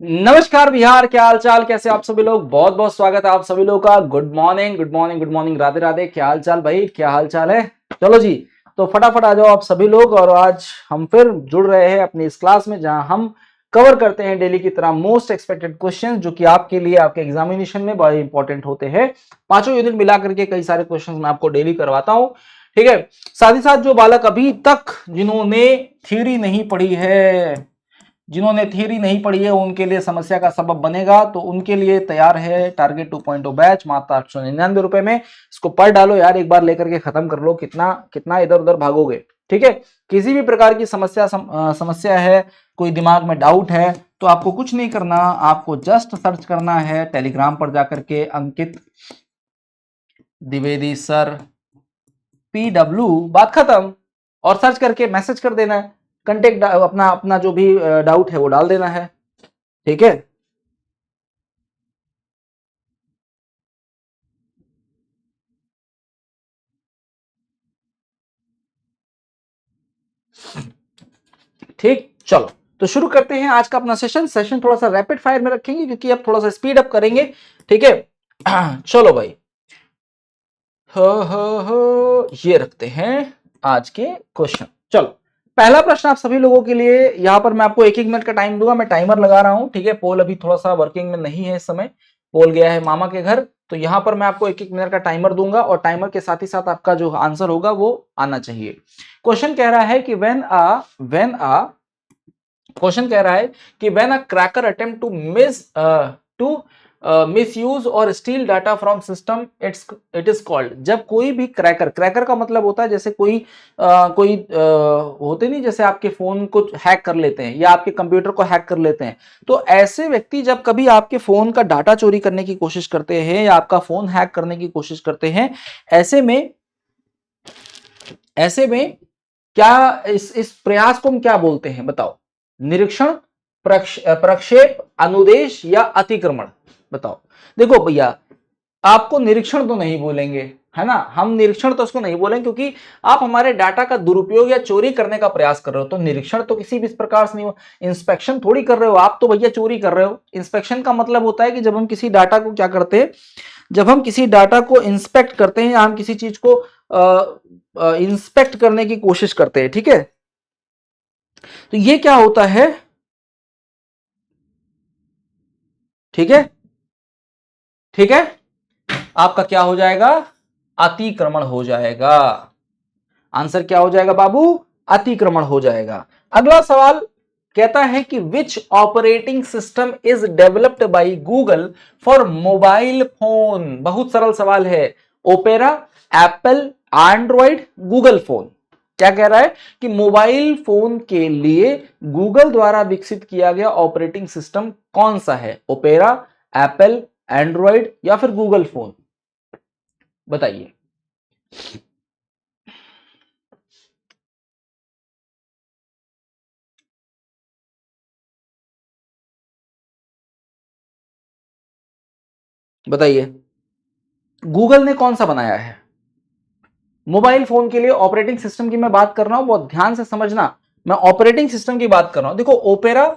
नमस्कार बिहार, क्या हाल चाल, कैसे आप सभी लोग। बहुत बहुत स्वागत है आप सभी लोगों का। Good morning, good morning, good morning, Radhe Radhe. क्या हाल चाल भाई, क्या हाल चाल है। चलो जी, तो फटाफट आ जाओ आप सभी लोग। और आज हम फिर जुड़ रहे हैं अपनी इस क्लास में, जहां हम कवर करते हैं डेली की तरह मोस्ट एक्सपेक्टेड क्वेश्चंस, जो कि आपके लिए आपके एग्जामिनेशन में बड़े इंपॉर्टेंट होते हैं। पांचों यूनिट मिलाकर के कई सारे क्वेश्चंस मैं आपको डेली करवाता हूं, ठीक है। साथ ही साथ जो बालक अभी तक जिन्होंने थ्योरी नहीं पढ़ी है, जिन्होंने थ्योरी नहीं पढ़ी है, उनके लिए समस्या का सबब बनेगा। तो उनके लिए तैयार है टारगेट 2.0 बैच, मात्र 899 रुपए में। इसको पढ़ डालो यार, एक बार लेकर के खत्म कर लो। कितना कितना इधर उधर भागोगे, ठीक है। किसी भी प्रकार की समस्या है, कोई दिमाग में डाउट है, तो आपको कुछ नहीं करना, आपको जस्ट सर्च करना है टेलीग्राम पर जाकर के अंकित द्विवेदी सर PW, बात खत्म। और सर्च करके मैसेज कर देना है, कंटेक्ट अपना अपना जो भी डाउट है वो डाल देना है, ठीक है। ठीक, चलो तो शुरू करते हैं आज का अपना सेशन थोड़ा सा रैपिड फायर में रखेंगे, क्योंकि अब थोड़ा सा स्पीड अप करेंगे, ठीक है। चलो भाई, ये रखते हैं आज के क्वेश्चन। चलो, पहला प्रश्न आप सभी लोगों के लिए। यहां पर मैं आपको एक एक मिनट का टाइम दूंगा, मैं टाइमर लगा रहा हूं, ठीक है। पोल अभी थोड़ा सा वर्किंग में नहीं है इस समय, पोल गया है मामा के घर। तो यहां पर मैं आपको एक एक मिनट का टाइमर दूंगा, और टाइमर के साथ ही साथ आपका जो आंसर होगा वो आना चाहिए। क्वेश्चन कह रहा है कि क्वेश्चन कह रहा है कि when a cracker attempt to misuse और steal data from system, it is called. जब कोई भी क्रैकर का मतलब होता है जैसे कोई होते नहीं, जैसे आपके फोन को हैक कर लेते हैं या आपके कंप्यूटर को हैक कर लेते हैं। तो ऐसे व्यक्ति जब कभी आपके फोन का डाटा चोरी करने की कोशिश करते हैं या आपका फोन हैक करने की कोशिश करते हैं, ऐसे में क्या इस प्रयास को हम क्या बोलते हैं, बताओ। निरीक्षण, प्रक्षेप, अनुदेश या अतिक्रमण, बताओ। देखो भैया, आपको निरीक्षण तो नहीं बोलेंगे, है ना। हम निरीक्षण तो उसको नहीं बोलेंगे, क्योंकि आप हमारे डाटा का दुरुपयोग या चोरी करने का प्रयास कर रहे हो। तो निरीक्षण तो किसी भी प्रकार से नहीं हो। इंस्पेक्शन थोड़ी कर रहे हो आप, तो भैया चोरी कर रहे हो। इंस्पेक्शन का मतलब होता है कि जब हम किसी डाटा को क्या करते हैं, जब हम किसी डाटा को इंस्पेक्ट करते हैं या हम किसी चीज को इंस्पेक्ट करने की कोशिश करते हैं, ठीक है। तो ये क्या होता है, ठीक है, ठीक है। आपका क्या हो जाएगा, अतिक्रमण हो जाएगा। आंसर क्या हो जाएगा बाबू, अतिक्रमण हो जाएगा। अगला सवाल कहता है कि which operating system is developed by Google for mobile phone. बहुत सरल सवाल है। Opera, Apple, Android, Google phone. क्या कह रहा है कि मोबाइल फोन के लिए गूगल द्वारा विकसित किया गया ऑपरेटिंग सिस्टम कौन सा है। ओपेरा, एप्पल, एंड्रॉइड या फिर गूगल फोन, बताइए। बताइए, गूगल ने कौन सा बनाया है। मोबाइल फोन के लिए ऑपरेटिंग सिस्टम की मैं बात कर रहा हूं, बहुत ध्यान से समझना। मैं ऑपरेटिंग सिस्टम की बात कर रहा हूं। देखो, ओपेरा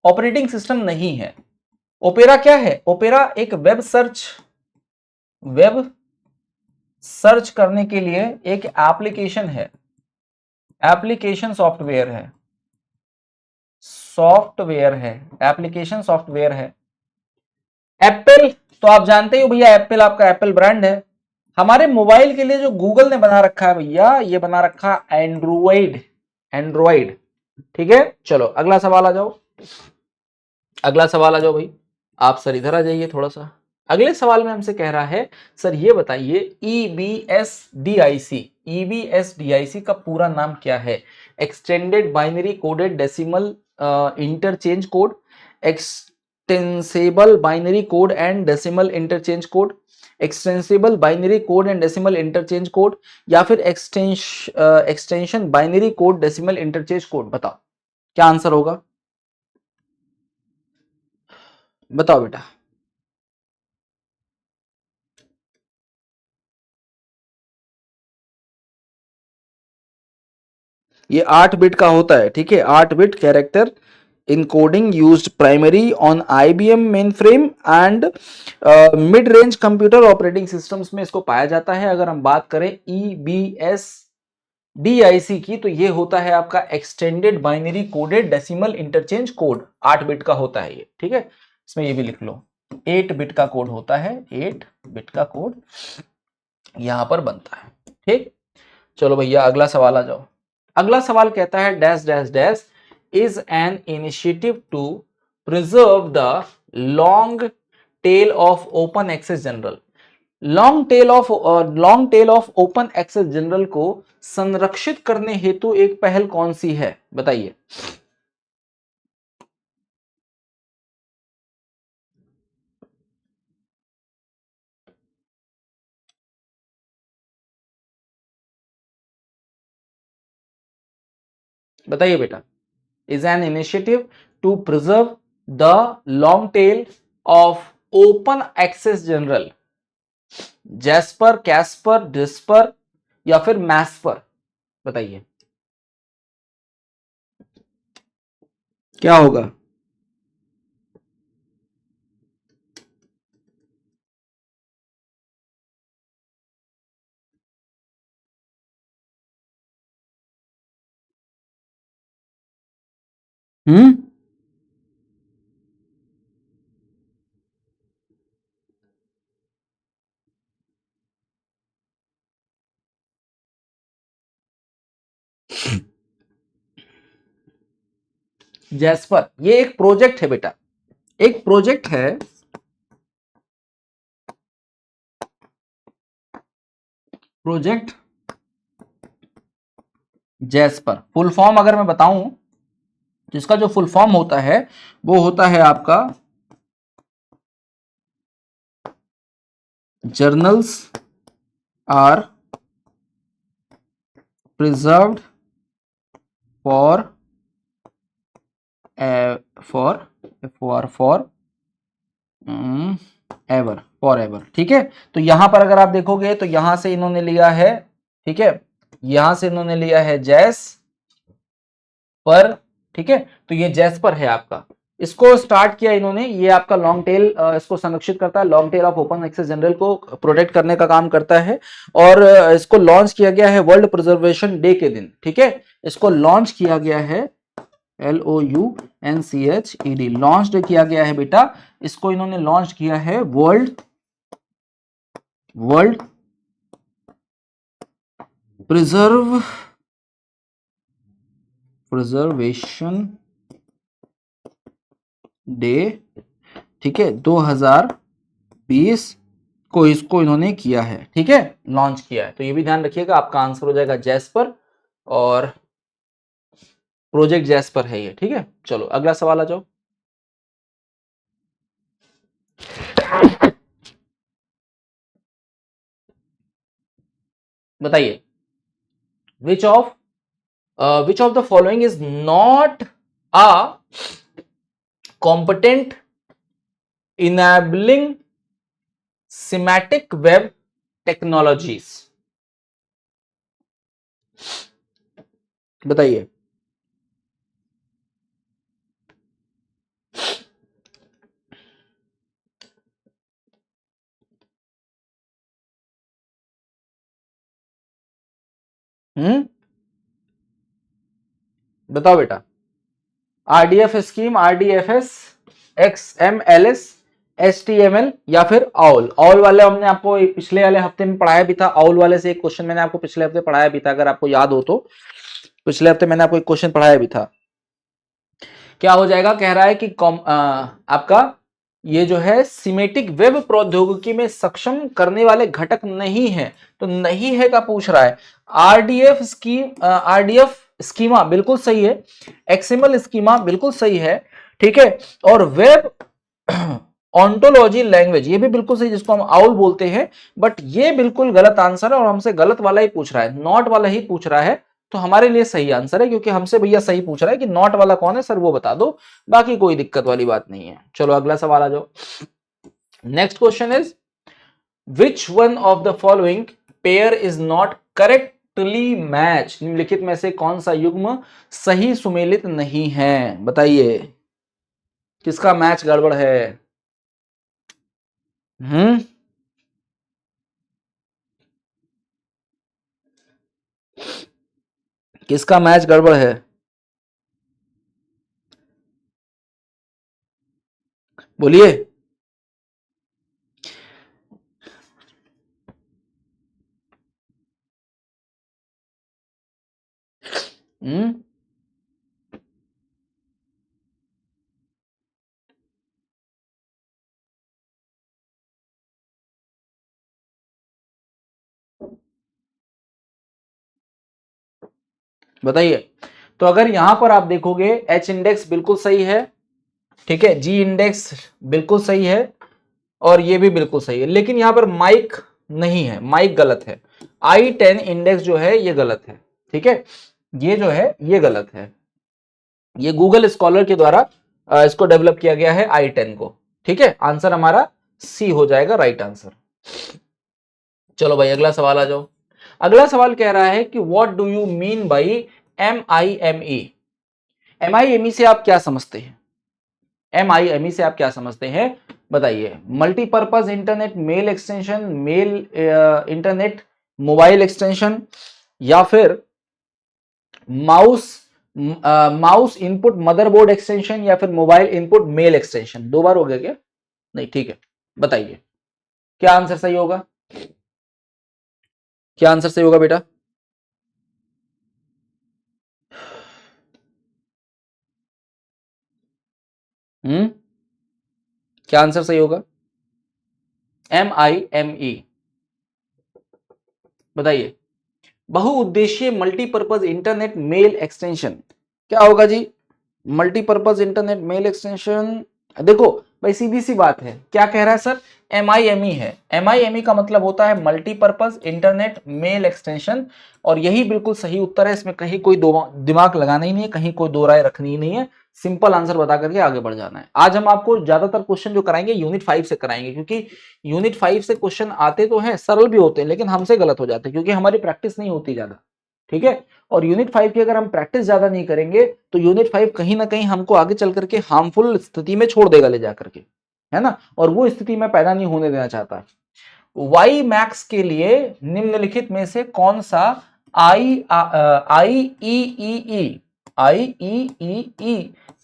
ऑपरेटिंग सिस्टम नहीं है। ओपेरा क्या है, ओपेरा एक वेब सर्च करने के लिए एक एप्लीकेशन है, एप्लीकेशन सॉफ्टवेयर है, एप्लीकेशन सॉफ्टवेयर है। एप्पल, तो आप जानते हो भैया, एप्पल आपका एप्पल ब्रांड है। हमारे मोबाइल के लिए जो गूगल ने बना रखा है भैया, ये बना रखा एंड्रॉइड, एंड्रॉइड, ठीक है। चलो अगला सवाल आ जाओ, अगला सवाल आ जाओ भाई। आप सर इधर आ जाइए थोड़ा सा। अगले सवाल में हमसे कह रहा है, सर ये बताइए, ईबीएसडीआईसी का पूरा नाम क्या है। Extended binary coded decimal interchange code, एक्सटेंसेबल binary code and decimal interchange code, extensible binary code and decimal interchange code, या फिर extension binary code decimal interchange code. बताओ क्या आंसर होगा, बताओ बेटा। ये 8 बिट का होता है, ठीक है, 8 bit character encoding used primary on IBM mainframe and mid range computer operating systems में इसको पाया जाता है। अगर हम बात करें EBS DIC की, तो ये होता है आपका extended binary coded decimal interchange code, 8 bit का होता है ये, ठीक है। इसमें ये भी लिख लो 8 बिट का कोड होता है, 8 बिट का कोड यहां पर बनता है, ठीक। चलो भैया अगला सवाल आ जाओ। अगला सवाल कहता है dash dash dash is an initiative to preserve the long tail of open access journal. Long tail of open access journal को संरक्षित करने हेतु एक पहल कौन सी है, बताइए। बताइए बेटा। Is an initiative to preserve the long tail of open access journal, Jasper, Casper, Disper या फिर मैस्पर, बताइए क्या होगा। हम्म, जैस्पर ये एक प्रोजेक्ट है बेटा, एक प्रोजेक्ट है। प्रोजेक्ट जैस्पर, फुल फॉर्म अगर मैं बताऊं तो इसका जो फुल फॉर्म होता है वो होता है आपका journals are preserved for for ever, for ever, ठीक है। तो यहां पर अगर आप देखोगे तो यहां से इन्होंने लिया है, ठीक है, यहां से इन्होंने लिया है जैस पर, ठीक है। तो ये जैस पर है आपका, इसको स्टार्ट किया इन्होंने, ये आपका लॉन्ग टेल इसको संरक्षित करता है, long tail of open access journal को प्रोटेक्ट करने का काम करता है। और इसको लॉन्च किया गया है वर्ल्ड प्रिजर्वेशन डे के दिन, ठीक है। इसको लॉन्च किया गया है LOUNCHED, लॉन्च किया गया है बेटा। इसको इन्होंने लॉन्च किया है वर्ल्ड प्रिजर्वेशन डे, ठीक है, 2020 को इसको इन्होंने किया है, ठीक है, लॉन्च किया है। तो ये भी ध्यान रखिएगा, आपका आंसर हो जाएगा जैस्पर, और प्रोजेक्ट जैस्पर है ये, ठीक है। चलो अगला सवाल आ जाओ। बताइए विच of the following is not a competent enabling semantic web technologies, बताइए। बताओ बेटा। RDF scheme, RDFS, XMLS, HTML या फिर ऑल। ऑल वाले हमने आपको पिछले वाले हफ्ते में पढ़ाया भी था, ऑल वाले से एक क्वेश्चन मैंने आपको पिछले हफ्ते पढ़ाया भी था, अगर आपको याद हो तो। पिछले हफ्ते मैंने आपको एक क्वेश्चन पढ़ाया भी था। क्या हो जाएगा, कह रहा है कि आपका ये जो है सिमेटिक वेब प्रौद्योगिकी में सक्षम करने वाले घटक नहीं है, तो नहीं है का पूछ रहा है। RDF स्कीमा बिल्कुल सही है, XML स्कीमा बिल्कुल सही है, ठीक है। और वेब ऑन्टोलॉजी लैंग्वेज ये भी बिल्कुल सही, जिसको हम आउल बोलते हैं, बट ये बिल्कुल गलत आंसर है, और हमसे गलत वाला ही पूछ रहा है, नॉट वाला ही पूछ रहा है। तो हमारे लिए सही आंसर है, क्योंकि हमसे भैया सही पूछ रहा है कि नॉट वाला कौन है सर वो बता दो, बाकी कोई दिक्कत वाली बात नहीं है। चलो अगला सवाल आ जाओ। Next question is which one of the following pair is not correct perfectly match, निम्नलिखित में से कौन सा युग्म सही सुमेलित नहीं है? बताइए किसका मैच गड़बड़ है? हम्म, किसका मैच गड़बड़ है? बोलिए। हम्म, बताइए। तो अगर यहां पर आप देखोगे एच इंडेक्स बिल्कुल सही है, ठीक है, जी इंडेक्स बिल्कुल सही है, और ये भी बिल्कुल सही है, लेकिन यहां पर माइक नहीं है, माइक गलत है। I10 इंडेक्स जो है ये गलत है, ठीक है, ये जो है ये गलत है। ये गूगल स्कॉलर के द्वारा इसको डेवलप किया गया है I10 को, ठीक है। आंसर हमारा सी हो जाएगा, राइट आंसर। चलो भाई अगला सवाल आ जाओ। अगला सवाल कह रहा है कि what do you mean by MIME? MIME से आप क्या समझते हैं? MIME से आप क्या समझते हैं? बताइए। Multipurpose internet mail extension, mail internet mobile extension, या फिर mouse mouse input motherboard extension, या फिर मोबाइल इनपुट मेल एक्सटेंशन। दो बार हो गया क्या? नहीं, ठीक है, बताइए क्या आंसर सही होगा? क्या आंसर सही होगा बेटा? हम्म, क्या आंसर सही होगा? MIME, बताइए। बहुउद्देशीय मल्टीपर्पज इंटरनेट मेल एक्सटेंशन क्या होगा जी? Multipurpose internet mail extension. देखो भाई सीधी सी बात है, क्या कह रहा है सर? MIME है। MIME का मतलब होता है मल्टीपर्पज इंटरनेट मेल एक्सटेंशन, और यही बिल्कुल सही उत्तर है। इसमें कहीं कोई दो दिमाग लगाना ही नहीं है, कहीं कोई दो राय रखनी ही नहीं है, सिंपल आंसर बता करके आगे बढ़ जाना है। आज हम आपको ज्यादातर क्वेश्चन जो कराएंगे यूनिट 5 से कराएंगे, क्योंकि यूनिट 5 से क्वेश्चन आते तो हैं, सरल भी होते हैं, लेकिन हमसे गलत हो जाते हैं क्योंकि हमारी प्रैक्टिस नहीं होती ज्यादा, ठीक है। और यूनिट 5 की अगर हम प्रैक्टिस ज्यादा नहीं करेंगे तो यूनिट 5 कहीं ना कहीं हमको आगे चल करके हार्मफुल स्थिति में छोड़ देगा ले जा करके, है ना, और वो स्थिति में पैदा नहीं होने देना चाहता। वाई मैक्स के लिए निम्नलिखित में से कौन सा IEEE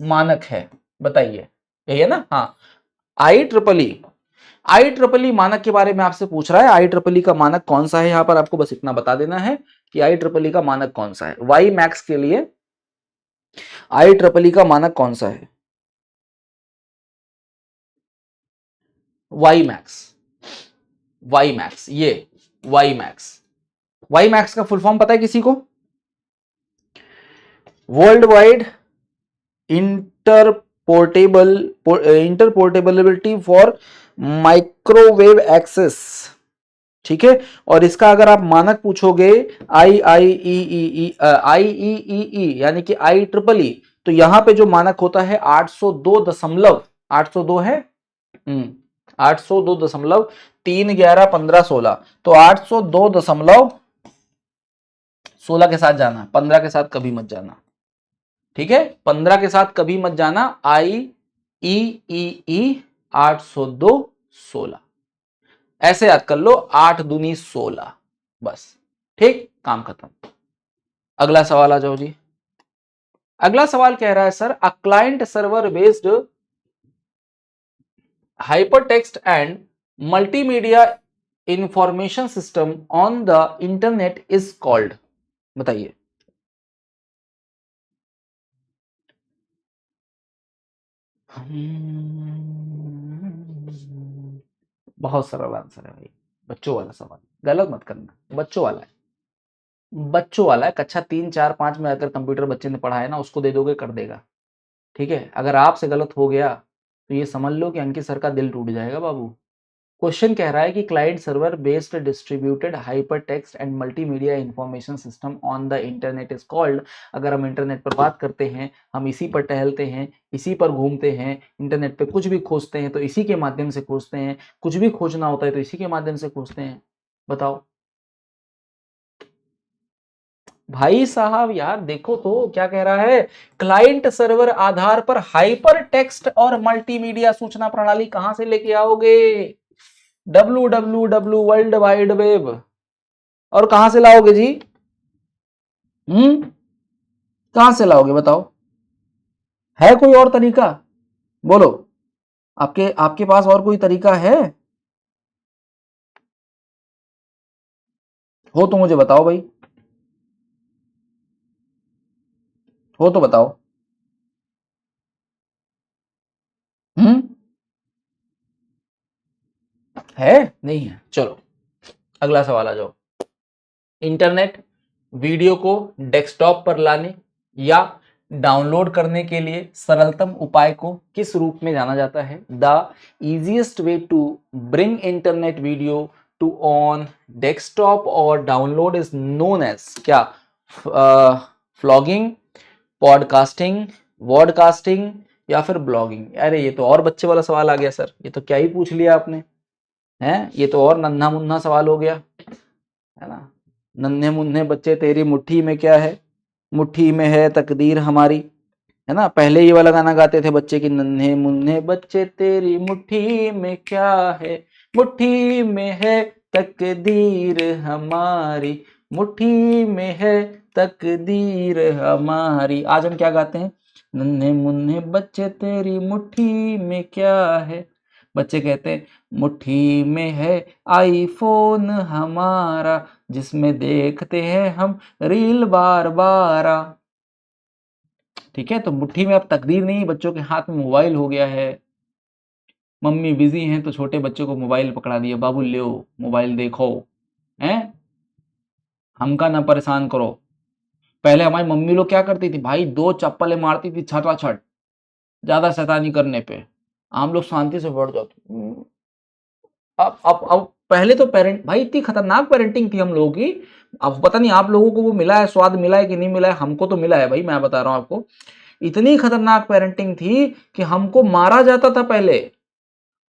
मानक है? बताइए। यही है ना? हाँ, IEEE मानक के बारे में आपसे पूछ रहा है। IEEE का मानक कौन सा है? यहां पर आपको बस इतना बता देना है कि IEEE का मानक कौन सा है। वाई मैक्स के लिए IEEE का मानक कौन सा है? वाई मैक्स, वाई मैक्स, ये वाई मैक्स। वाई मैक्स का फुल फॉर्म पता है किसी को? World wide interoperable interoperability for microwave access, ठीक है। और इसका अगर आप मानक पूछोगे IEEE यानी कि IEEE, तो यहां पे जो मानक होता है 802 है, 802.3111516। तो 802.16 के साथ जाना, 15 के साथ कभी मत जाना, ठीक है, 15 के साथ कभी मत जाना। IEEE 802.16 ऐसे याद कर लो, 8 दूनी 16, बस, ठीक, काम खत्म। अगला सवाल आ जाओ जी। अगला सवाल कह रहा है sir, a client server based hypertext and multimedia information system on the internet is called? बताइए। बहुत सरल आंसर है भाई, बच्चों वाला सवाल, गलत मत करना, बच्चों वाला है, बच्चों वाला है। कक्षा 3 4 5 में अगर कंप्यूटर बच्चे ने पढ़ा है ना, उसको दे दोगे कर देगा, ठीक है। अगर आपसे गलत हो गया तो ये समझ लो कि अंकित सर का दिल टूट जाएगा बाबू। क्वेश्चन कह रहा है कि client server based distributed hyper text and multimedia information system on the internet is called. अगर हम इंटरनेट पर बात करते हैं, हम इसी पर टहलते हैं, इसी पर घूमते हैं, इंटरनेट पे कुछ भी खोजते हैं तो इसी के माध्यम से खोजते हैं, कुछ भी खोजना होता है तो इसी के माध्यम से खोजते हैं, बताओ। भाई साहब यार देखो तो क्या कह रहा है, क्लाइंट सर्वर आधार पर हाइपर टेक्स्ट और मल्टीमीडिया सूचना प्रणाली कहां से लेके आओगे? WWW world wide web. और कहां से लाओगे जी? कहां से लाओगे बताओ? है कोई और तरीका? बोलो, आपके आपके पास और कोई तरीका है? हो तो मुझे बताओ भाई, हो तो बताओ। हम्म है? नहीं है, चलो अगला सवाल आ जाओ। इंटरनेट वीडियो को डेस्कटॉप पर लाने या डाउनलोड करने के लिए सरलतम उपाय को किस रूप में जाना जाता है? The easiest way to bring internet video to on desktop और डाउनलोड इज नोन एज क्या? फ्लॉगिंग, पॉडकास्टिंग, वॉडकास्टिंग या फिर ब्लॉगिंग? अरे ये तो और बच्चे वाला सवाल आ गया सर, ये तो क्या ही पूछ लिया आपने, हैं? ये तो और नन्हा मुन्ना सवाल हो गया, है ना? नन्हे मुन्ने बच्चे तेरी मुट्ठी में क्या है, मुट्ठी में है तकदीर हमारी, है ना? पहले ये वाला गाना गाते थे बच्चे की, नन्हे मुन्ने बच्चे तेरी मुट्ठी में क्या है, मुट्ठी में है तकदीर हमारी, मुट्ठी में है तकदीर हमारी। आज हम क्या गाते हैं? नन्हे मुन्ने बच्चे तेरी मुट्ठी में क्या है। बच्चे कहते हैं मुट्ठी में है आईफोन हमारा, जिसमें देखते हैं हम रील बार बार। ठीक है, तो मुट्ठी में अब तकदीर नहीं, बच्चों के हाथ में मोबाइल हो गया है। मम्मी बिजी हैं तो छोटे बच्चों को मोबाइल पकड़ा दिया, बाबू ले मोबाइल देखो, हैं? हमका ना परेशान करो। पहले हमारी मम्मी लोग क्या करती थी भाई, दो चप्पलें मारती थी छटाछट, ज्यादा शैतानी करने पे हम लोग शांति से बैठ जाते। अब पहले तो पेरेंट भाई, इतनी खतरनाक पेरेंटिंग थी हम लोगों की। अब पता नहीं आप लोगों को वो मिला है, स्वाद मिला है कि नहीं मिला है, हमको तो मिला है भाई, मैं बता रहा हूं आपको। इतनी खतरनाक पेरेंटिंग थी कि हमको मारा जाता था पहले,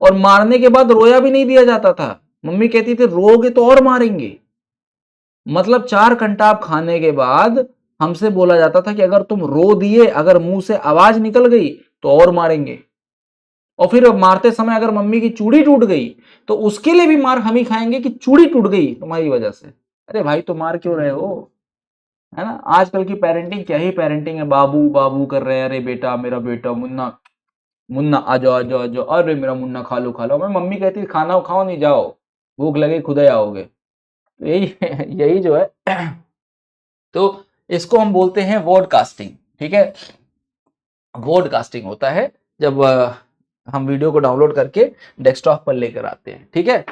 और मारने के बाद रोया भी नहीं दिया जाता था। मम्मी कहती थी रोगे तो और मारेंगे। मतलब 4 घंटा खाने के बाद हमसे बोला जाता था कि अगर तुम रो दिए, अगर मुंह से आवाज निकल गई तो और मारेंगे। और फिर मारते समय अगर मम्मी की चूड़ी टूट गई तो उसके लिए भी मार हम ही खाएंगे कि चूड़ी टूट गई तुम्हारी वजह से। अरे भाई तो मार क्यों रहे हो, है ना? आजकल की पेरेंटिंग क्या ही पेरेंटिंग है, बाबू बाबू कर रहे हैं। अरे बेटा, मेरा बेटा मुन्ना, मुन्ना आ जाओ आ जाओ आ जाओ, अरे मेरा मुन्ना खा लो खा लो। मैं मम्मी कहती खाना खाओ नहीं, जाओ भूख लगे खुद ही आओगे। तो यही यही जो है तो इसको हम बोलते हैं वॉडकास्टिंग। ठीक है, वॉडकास्टिंग होता है जब हम वीडियो को डाउनलोड करके डेस्कटॉप पर लेकर आते हैं। ठीक है,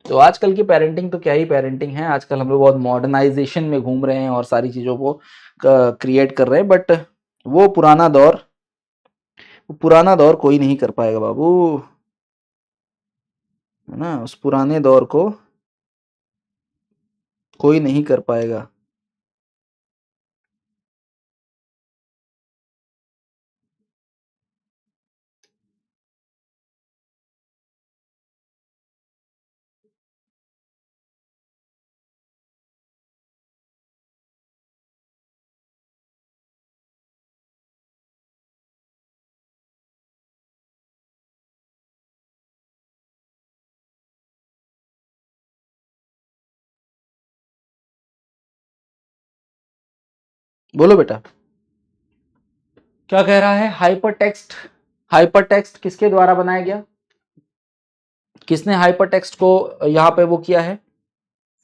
तो आजकल की पेरेंटिंग तो क्या ही पेरेंटिंग है, आजकल हम लोग बहुत मॉडर्नाइजेशन में घूम रहे हैं और सारी चीज़ों को क्रिएट कर रहे हैं, बट वो पुराना दौर कोई नहीं कर पाएगा बाबू, है ना? उस पुराने दौर को कोई नहीं कर पाएगा। बोलो बेटा, क्या कह रहा है? हाइपर टेक्स्ट किसके द्वारा बनाया गया? किसने हाइपर टेक्स्ट को यहाँ पे वो किया है,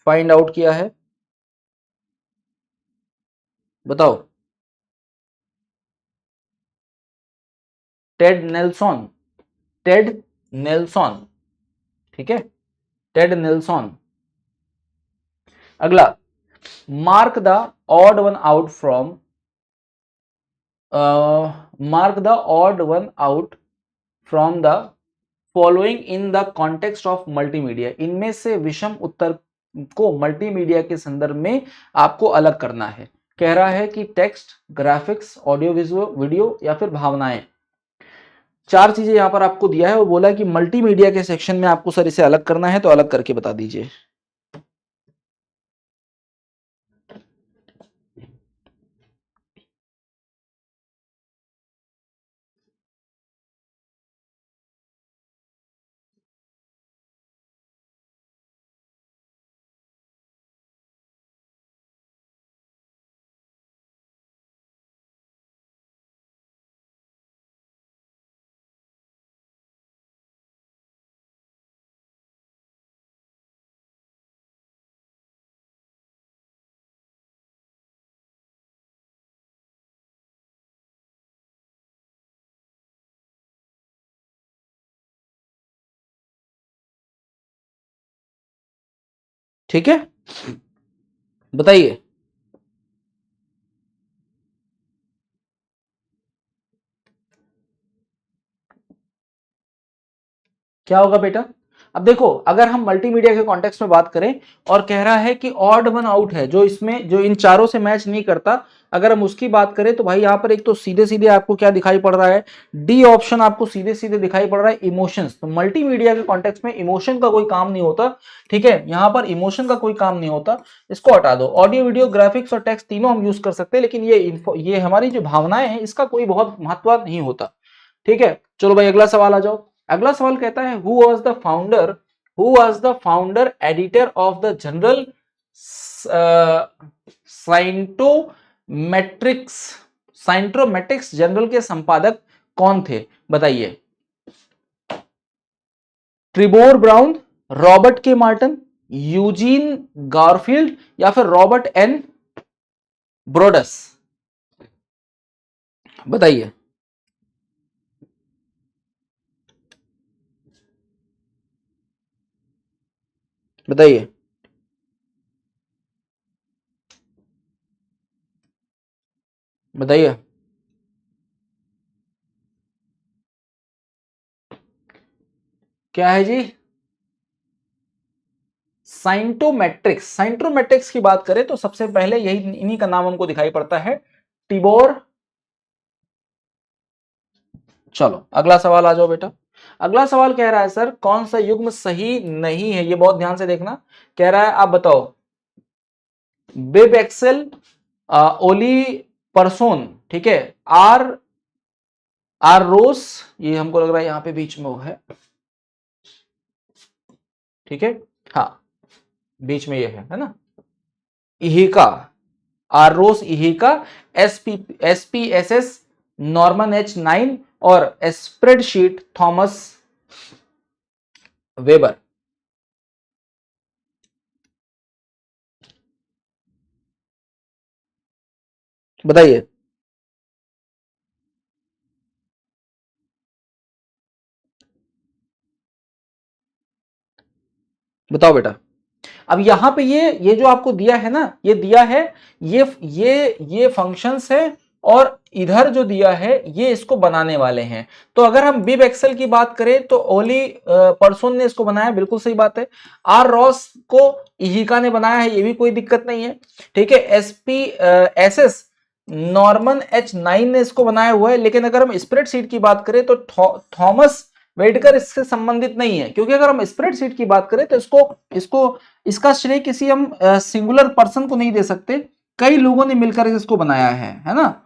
फाइंड आउट किया है? बताओ। टेड नेल्सन, टेड नेल्सन, ठीक है, टेड नेल्सन। अगला, mark the odd one out from mark the odd one out from the following in the context of multimedia. इनमें से विषम उत्तर को मल्टीमीडिया के संदर्भ में आपको अलग करना है। कह रहा है कि text, graphics, audio visual, video या फिर भावनाएं। 4 चीजें यहां पर आपको दिया है, वो बोला कि मल्टीमीडिया के सेक्शन में आपको सर इसे अलग करना है, तो अलग करके बता दीजिए। ठीक है, बताइए। क्या होगा बेटा? अब देखो, अगर हम मल्टीमीडिया के कॉन्टेक्स्ट में बात करें और कह रहा है कि ऑड वन आउट है, जो इसमें जो इन चारों से मैच नहीं करता, अगर हम उसकी बात करें तो भाई यहां पर एक तो सीधे सीधे आपको क्या दिखाई पड़ रहा है, डी ऑप्शन आपको सीधे सीधे दिखाई पड़ रहा है, इमोशंस। तो मल्टीमीडिया के कॉन्टेक्स्ट में इमोशन का कोई काम नहीं होता, ठीक है, यहां पर इमोशन का कोई काम नहीं होता, इसको हटा दो। ऑडियो, वीडियो, ग्राफिक्स और टेक्स्ट तीनों हम यूज कर सकते हैं, लेकिन ये हमारी जो भावनाएं हैं इसका कोई बहुत महत्व नहीं होता, ठीक है। चलो भाई अगला सवाल आ जाओ। अगला सवाल कहता है who was the founder editor of the journal scientometrics scientometrics journal के संपादक कौन थे? बताइए। Tibor Braun, Robert K Merton, Eugene Garfield या फिर रॉबर्ट एन ब्रोडस? बताइए। बताइए। बताइए। क्या है जी? साइंट्रोमेट्रिक्स की बात करें तो सबसे पहले यही इन्हीं का नाम हमको दिखाई पड़ता है, टिबोर। चलो अगला सवाल आ जाओ बेटा। अगला सवाल कह रहा है सर कौन सा युग्म सही नहीं है, ये बहुत ध्यान से देखना। कह रहा है आप बताओ, बिब एक्सेल, ओली परसोन, ठीक है, आर आर रोस, ये हमको लग रहा है यहां पे बीच में वो है, ठीक है, हाँ बीच में ये है ना, इहिका, आर रोस इहिका, S P S S Norman H9 और स्प्रेडशीट थॉमस वेबर। बताइए। बताओ बेटा। अब यहां पे ये जो आपको दिया है ना, ये दिया है, ये फंक्शंस है, और इधर जो दिया है ये इसको बनाने वाले हैं। तो अगर हम बिब एक्सेल की बात करें तो ओली परसोन ने इसको बनाया, बिल्कुल सही बात है। आर रॉस को इहिका ने बनाया है, ये भी कोई दिक्कत नहीं है, ठीक है। SPSS नॉर्मन H9 ने इसको बनाया हुआ है। लेकिन अगर हम स्प्रेडशीट की बात करें तो थॉमस वेडकर इससे संबंधित नहीं है, क्योंकि अगर हम स्प्रेडशीट की बात करें तो इसको इसको इसका श्रेय किसी हम सिंगुलर पर्सन को नहीं दे सकते, कई लोगों ने मिलकर इसको बनाया है ना,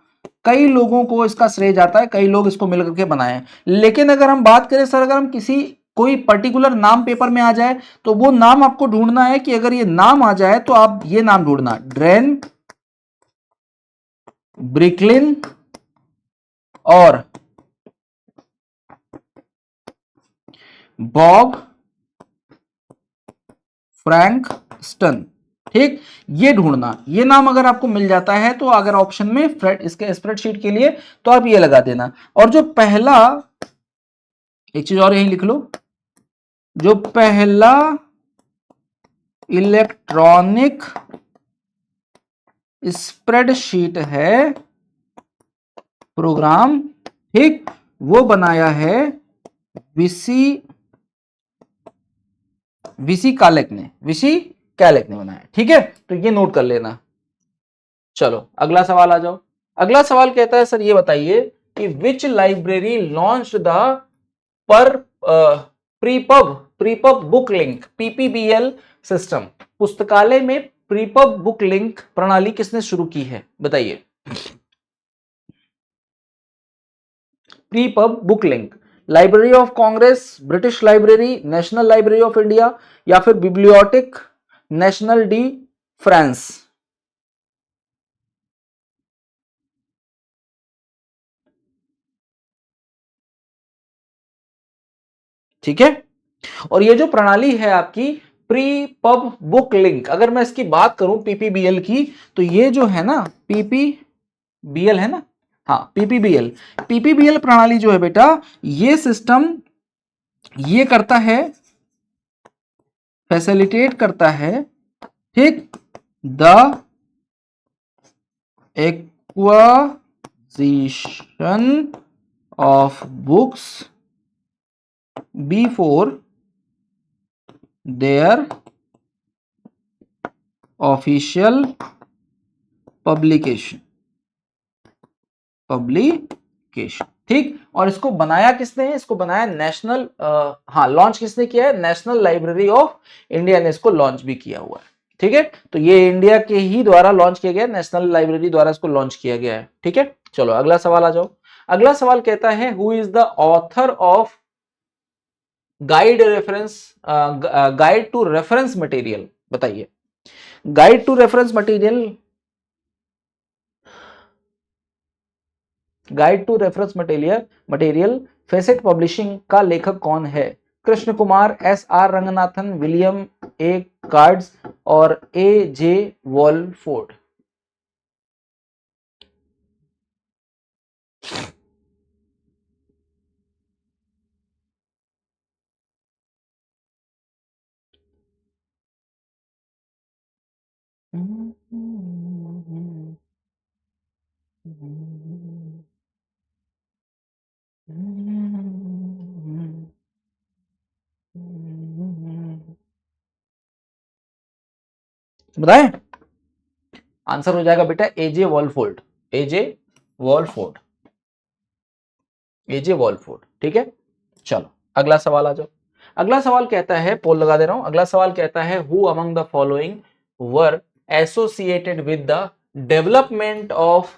कई लोगों को इसका श्रेय जाता है, कई लोग इसको मिलकर के बनाए हैं। लेकिन अगर हम बात करें सर, अगर हम किसी कोई पर्टिकुलर नाम पेपर में आ जाए तो वो नाम आपको ढूंढना है, कि अगर ये नाम आ जाए तो आप ये नाम ढूंढना, ड्रेन, ब्रिकलिन और बॉब फ्रैंकस्टन, ठीक, ये ढूंढना। ये नाम अगर आपको मिल जाता है तो अगर ऑप्शन में इसके स्प्रेडशीट के लिए तो आप ये लगा देना। और जो पहला, एक चीज और यही लिख लो, जो पहला इलेक्ट्रॉनिक स्प्रेडशीट है प्रोग्राम, ठीक, वो बनाया है विसी विसी कैलेक ने बनाया, ठीक है। तो ये नोट कर लेना। चलो अगला सवाल आ जाओ। अगला सवाल कहता है सर ये बताइए कि विच लाइब्रेरी लॉन्च द पर prepub book link PPBL system, पुस्तकालय में प्रीपब बुक लिंक प्रणाली किसने शुरू की है? बताइए। Prepub book link, Library of Congress, British Library, National Library of India या फिर बिब्लियोटेक नेशनल डी फ्रांस? ठीक है। और ये जो प्रणाली है आपकी प्री पब बुक लिंक, अगर मैं इसकी बात करूं PPBL की, तो ये जो है ना PPBL है ना, हाँ PPBL प्रणाली जो है बेटा, ये सिस्टम ये करता है, फैसिलिटेट करता है ठीक, the acquisition of books before there official publication, ठीक। और इसको बनाया किसने है? इसको बनाया नेशनल, लॉन्च किसने किया है? नेशनल लाइब्रेरी ऑफ इंडिया ने इसको लॉन्च भी किया हुआ है, ठीक है। तो ये इंडिया के ही द्वारा लॉन्च किया गया, नेशनल लाइब्रेरी द्वारा इसको लॉन्च किया गया है, ठीक है। चलो अगला सवाल आ जाओ। अगला सवाल कहता है who is the author of guide to reference material? बताइए, guide to reference material, guide to reference material Facet Publishing का लेखक कौन है? Krishna Kumar, S R Ranganathan, William A Katz और ए जे वॉलफोर्ड। बताएं, आंसर हो जाएगा बेटा एजे वॉलफोर्ड, एजे वॉलफोर्ड, एजे वॉलफोर्ड, ठीक है। चलो अगला सवाल आ जाओ। अगला सवाल कहता है, पोल लगा दे रहा हूं, अगला सवाल कहता है who among the following were associated with the development of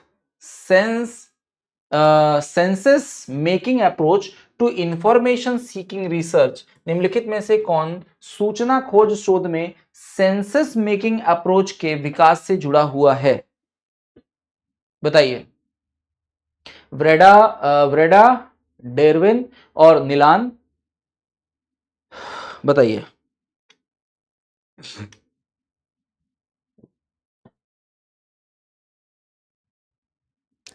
sense making approach to information seeking research? निम्नलिखित में से कौन सूचना खोज शोध में सेंसस मेकिंग अप्रोच के विकास से जुड़ा हुआ है? बताइए, व्रेडा, डेरविन और नीलान, बताइए।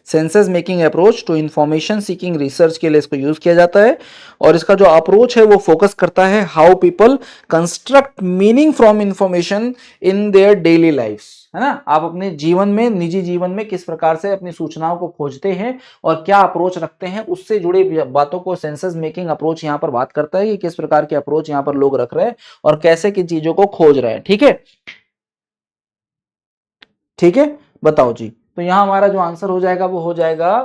Sense making approach to information seeking research के लिए इसको यूज किया जाता है और इसका जो अप्रोच है वो फोकस करता है how people construct meaning from information in their daily lifes, है ना। आप अपने जीवन में, निजी जीवन में किस प्रकार से अपनी सूचनाओं को खोजते हैं और क्या अप्रोच रखते हैं, उससे जुड़ी बातों को सेंसस मेकिंग अप्रोच यहां पर बात करता है कि किस प्रकार के अप्रोच यहां पर लोग रख रहे हैं और कैसे किन चीजों को खोज रहे हैं, ठीक है। ठीक है, बताओ जी। तो यहां हमारा जो आंसर हो जाएगा वो हो जाएगा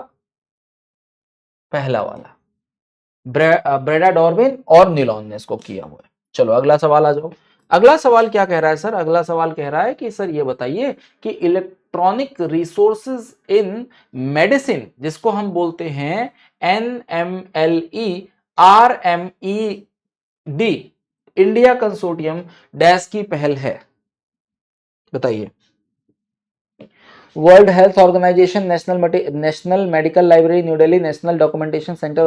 पहला वाला, ब्रेडा डॉर्विन और नीलॉन ने इसको किया हुआ है। चलो अगला सवाल आ जाओ। अगला सवाल क्या कह रहा है सर? अगला सवाल कह रहा है कि सर ये बताइए कि इलेक्ट्रॉनिक रिसोर्सेज इन मेडिसिन, जिसको हम बोलते हैं NMLE RMED, India consortium dash की पहल है? बताइए। World health organisation, national medical library new Delhi, national documentation centre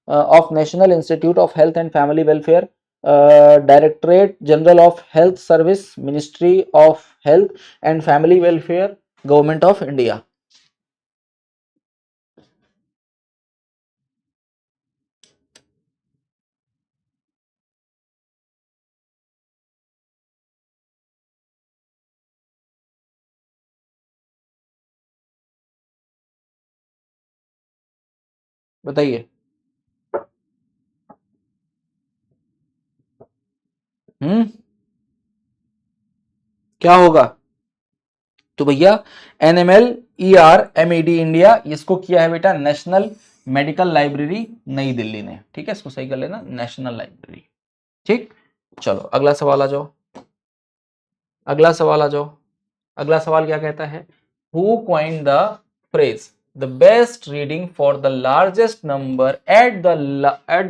of national institute of health and family welfare, directorate general of health service, ministry of health and family welfare, government of India. बताइए। क्या होगा? तो भैया NMLERMED India, इसको किया है बेटा national medical library नई दिल्ली ने, ठीक है। इसको सही कर लेना, नेशनल लाइब्रेरी, ठीक। चलो अगला सवाल आ जाओ। अगला सवाल आ जाओ। अगला सवाल क्या कहता है? Who coined the phrase the best reading for the largest number at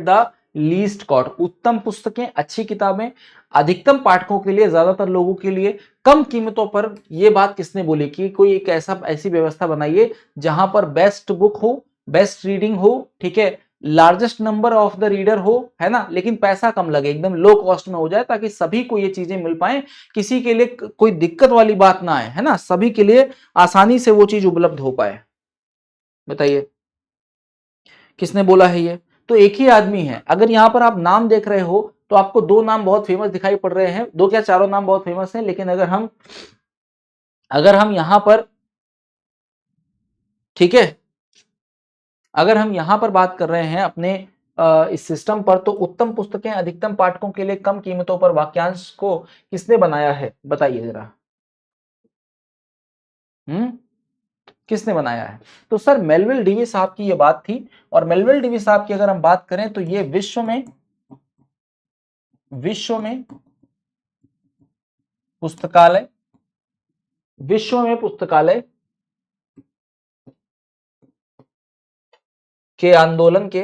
the least cost? उत्तम पुस्तकें, अच्छी किताबें अधिकतम पाठकों के लिए, ज्यादातर लोगों के लिए कम कीमतों पर, ये बात किसने बोली कि कोई एक ऐसी व्यवस्था बनाइए जहां पर बेस्ट बुक हो, बेस्ट रीडिंग हो, ठीक है, largest number of the reader हो, है ना, लेकिन पैसा कम लगे, एकदम लो कॉस्ट में हो जाए ताकि सभी को ये चीजें मिल पाए, किसी के लिए कोई दिक्कत वाली बात ना आए, है ना, सभी के लिए आसानी से वो चीज उपलब्ध हो पाए। बताइए किसने बोला है ये? तो एक ही आदमी है। अगर यहां पर आप नाम देख रहे हो तो तो आपको दो नाम बहुत फेमस दिखाई पड़ रहे हैं, दो क्या चारों नाम बहुत फेमस हैं, लेकिन अगर हम यहां पर, ठीक है, अगर हम यहां पर बात कर रहे हैं अपने इस सिस्टम पर, तो उत्तम पुस्तकें अधिकतम पाठकों के लिए कम कीमतों पर वाक्यांश को किसने बनाया है, बताइए जरा। किसने बनाया है? तो सर मेलविल डीवी साहब की ये बात थी। और मेलविल डीवी साहब की अगर हम बात करें तो ये विश्व में पुस्तकालय के आंदोलन के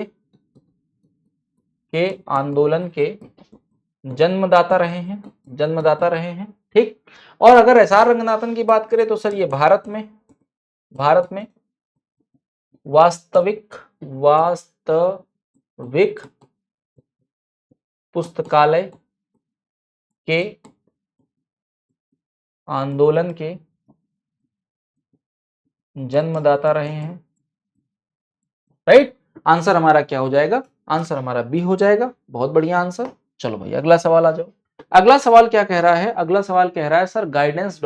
जन्मदाता रहे हैं, ठीक। और अगर एस आर रंगनाथन की बात करें तो सर ये भारत में वास्तविक पुस्तकालय के आंदोलन के जन्मदाता रहे हैं, राइट। आंसर हमारा क्या हो जाएगा? आंसर हमारा बी हो जाएगा। बहुत बढ़िया आंसर। चलो भाई अगला सवाल आ जाओ। अगला सवाल क्या कह रहा है? अगला सवाल कह रहा है sir guidance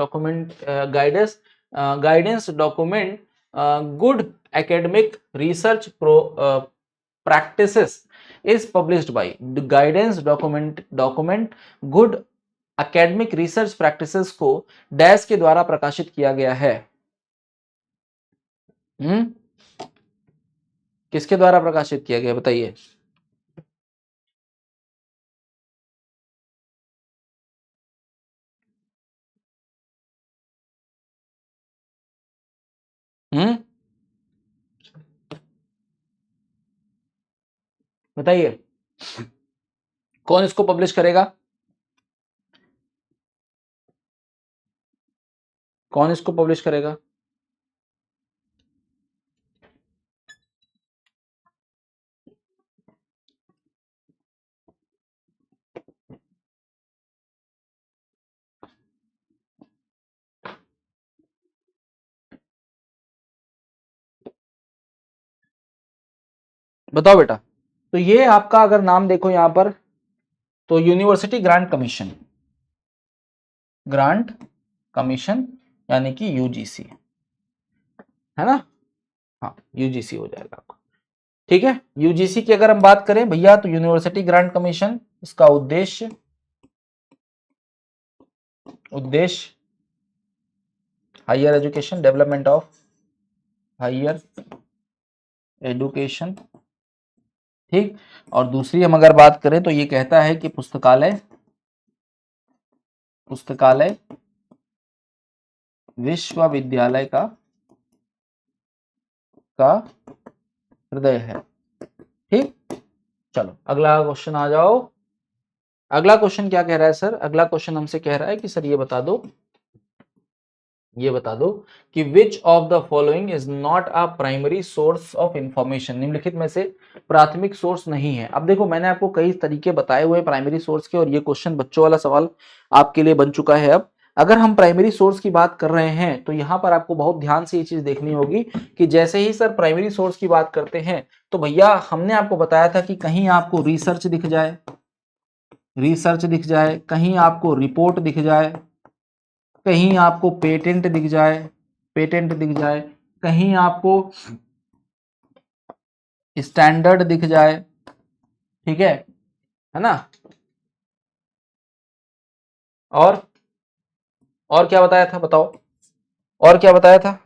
document good academic research practices is published by the guidance document good academic research practices को डैश के द्वारा प्रकाशित किया गया है। किसके द्वारा प्रकाशित किया गया बताइए? बताइए कौन इसको पब्लिश करेगा? कौन इसको पब्लिश करेगा? बताओ बेटा। तो ये आपका अगर नाम देखो यहां पर, तो यूनिवर्सिटी ग्रांट कमीशन यानी कि यूजीसी, है ना? हाँ यूजीसी हो जाएगा आपका, ठीक है। यूजीसी की अगर हम बात करें भैया, तो यूनिवर्सिटी ग्रांट कमीशन, इसका उद्देश्य higher education, development of higher education, ठीक। और दूसरी हम अगर बात करें तो ये कहता है कि पुस्तकालय विश्वविद्यालय का हृदय है, ठीक। चलो अगला क्वेश्चन आ जाओ। अगला क्वेश्चन क्या कह रहा है सर? अगला क्वेश्चन हमसे कह रहा है कि सर ये बता दो कि which of the following is not a primary source of information. निम्नलिखित में से प्राथमिक सोर्स नहीं है। अब देखो मैंने आपको कई तरीके बताए हुए प्राइमरी सोर्स के, और ये क्वेश्चन बच्चों वाला सवाल आपके लिए बन चुका है। अब अगर हम प्राइमरी सोर्स की बात कर रहे हैं तो यहां पर आपको बहुत ध्यान से ये चीज देखनी होगी कि जैसे ही सर प्राइमरी सोर्स की बात करते हैं तो भैया हमने आपको बताया था कि कहीं आपको रिसर्च दिख जाए, कहीं आपको रिपोर्ट दिख जाए, कहीं आपको पेटेंट दिख जाए, कहीं आपको स्टैंडर्ड दिख जाए, ठीक है ना? और क्या बताया था बताओ? और क्या बताया था?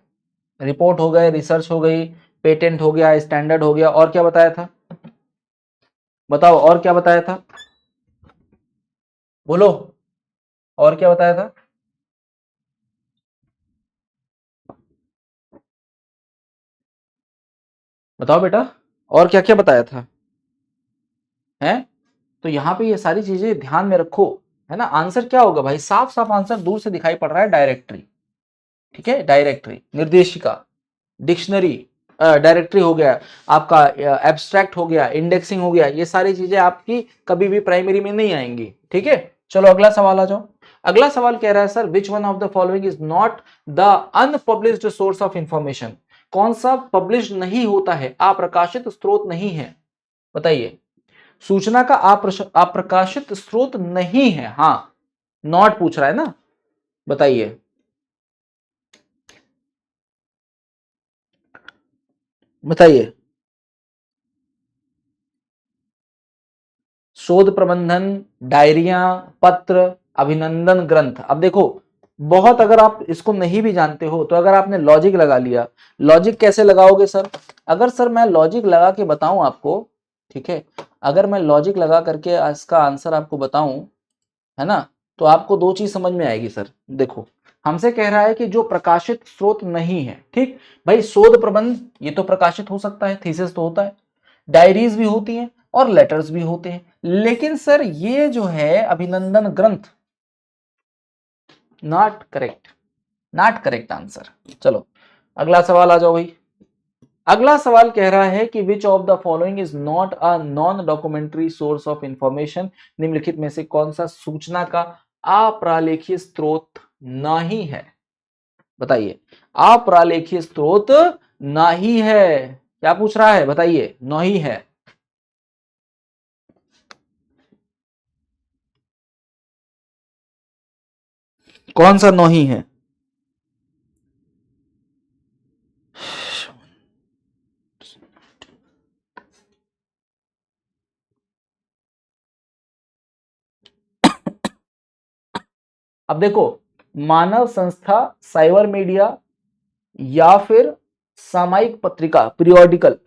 रिपोर्ट हो गए, रिसर्च हो गई, पेटेंट हो गया, स्टैंडर्ड हो गया, और क्या बताया था? बताओ और क्या बताया था? बोलो और क्या बताया था? बताओ बेटा और क्या क्या बताया था? है तो यहाँ पे ये सारी चीजें ध्यान में रखो, है ना? आंसर क्या होगा भाई? साफ साफ आंसर दूर से दिखाई पड़ रहा है, डायरेक्टरी, ठीक है। डायरेक्टरी, निर्देशिका, डिक्शनरी, डायरेक्टरी हो गया आपका, एब्स्ट्रैक्ट हो गया, इंडेक्सिंग हो गया, ये सारी चीजें आपकी कभी भी प्राइमरी में नहीं आएंगी, ठीक है। चलो अगला सवाल आ जाओ। अगला सवाल कह रहा है sir which one of the following is not the unpublished source of information. कौन सा पब्लिश नहीं होता है, अप्रकाशित स्रोत नहीं है, बताइए। सूचना का अप्रकाशित स्रोत नहीं है। हाँ, नॉट पूछ रहा है ना, बताइए। बताइए। शोध प्रबंधन, डायरिया, पत्र, अभिनंदन ग्रंथ। अब देखो, बहुत अगर आप इसको नहीं भी जानते हो तो अगर आपने लॉजिक लगा लिया, लॉजिक कैसे लगाओगे सर? अगर सर मैं लॉजिक लगा के बताऊं आपको, ठीक है, अगर मैं लॉजिक लगा करके इसका आंसर आपको बताऊं, है ना, तो आपको दो चीज समझ में आएगी सर। देखो, हमसे कह रहा है कि जो प्रकाशित स्रोत नहीं है, ठीक भाई, शोध प्रबंध ये तो प्रकाशित हो सकता है, थीसिस तो होता है, डायरीज भी होती हैं और लेटर्स भी होते हैं, लेकिन सर ये जो है अभिनंदन ग्रंथ, not correct, not correct answer. चलो अगला सवाल आ जाओ भाई। अगला सवाल कह रहा है कि which of the following is not a non documentary source of information, निम्नलिखित में से कौन सा सूचना का अप्रालेखीय स्रोत नहीं है? बताइए, अप्रालेखीय स्रोत नहीं है, क्या पूछ रहा है बताइए, नहीं है। कौन सा नहीं है? अब देखो, मानव संस्था, साइबर मीडिया, या फिर सामयिक पत्रिका, पीरियोडिकल।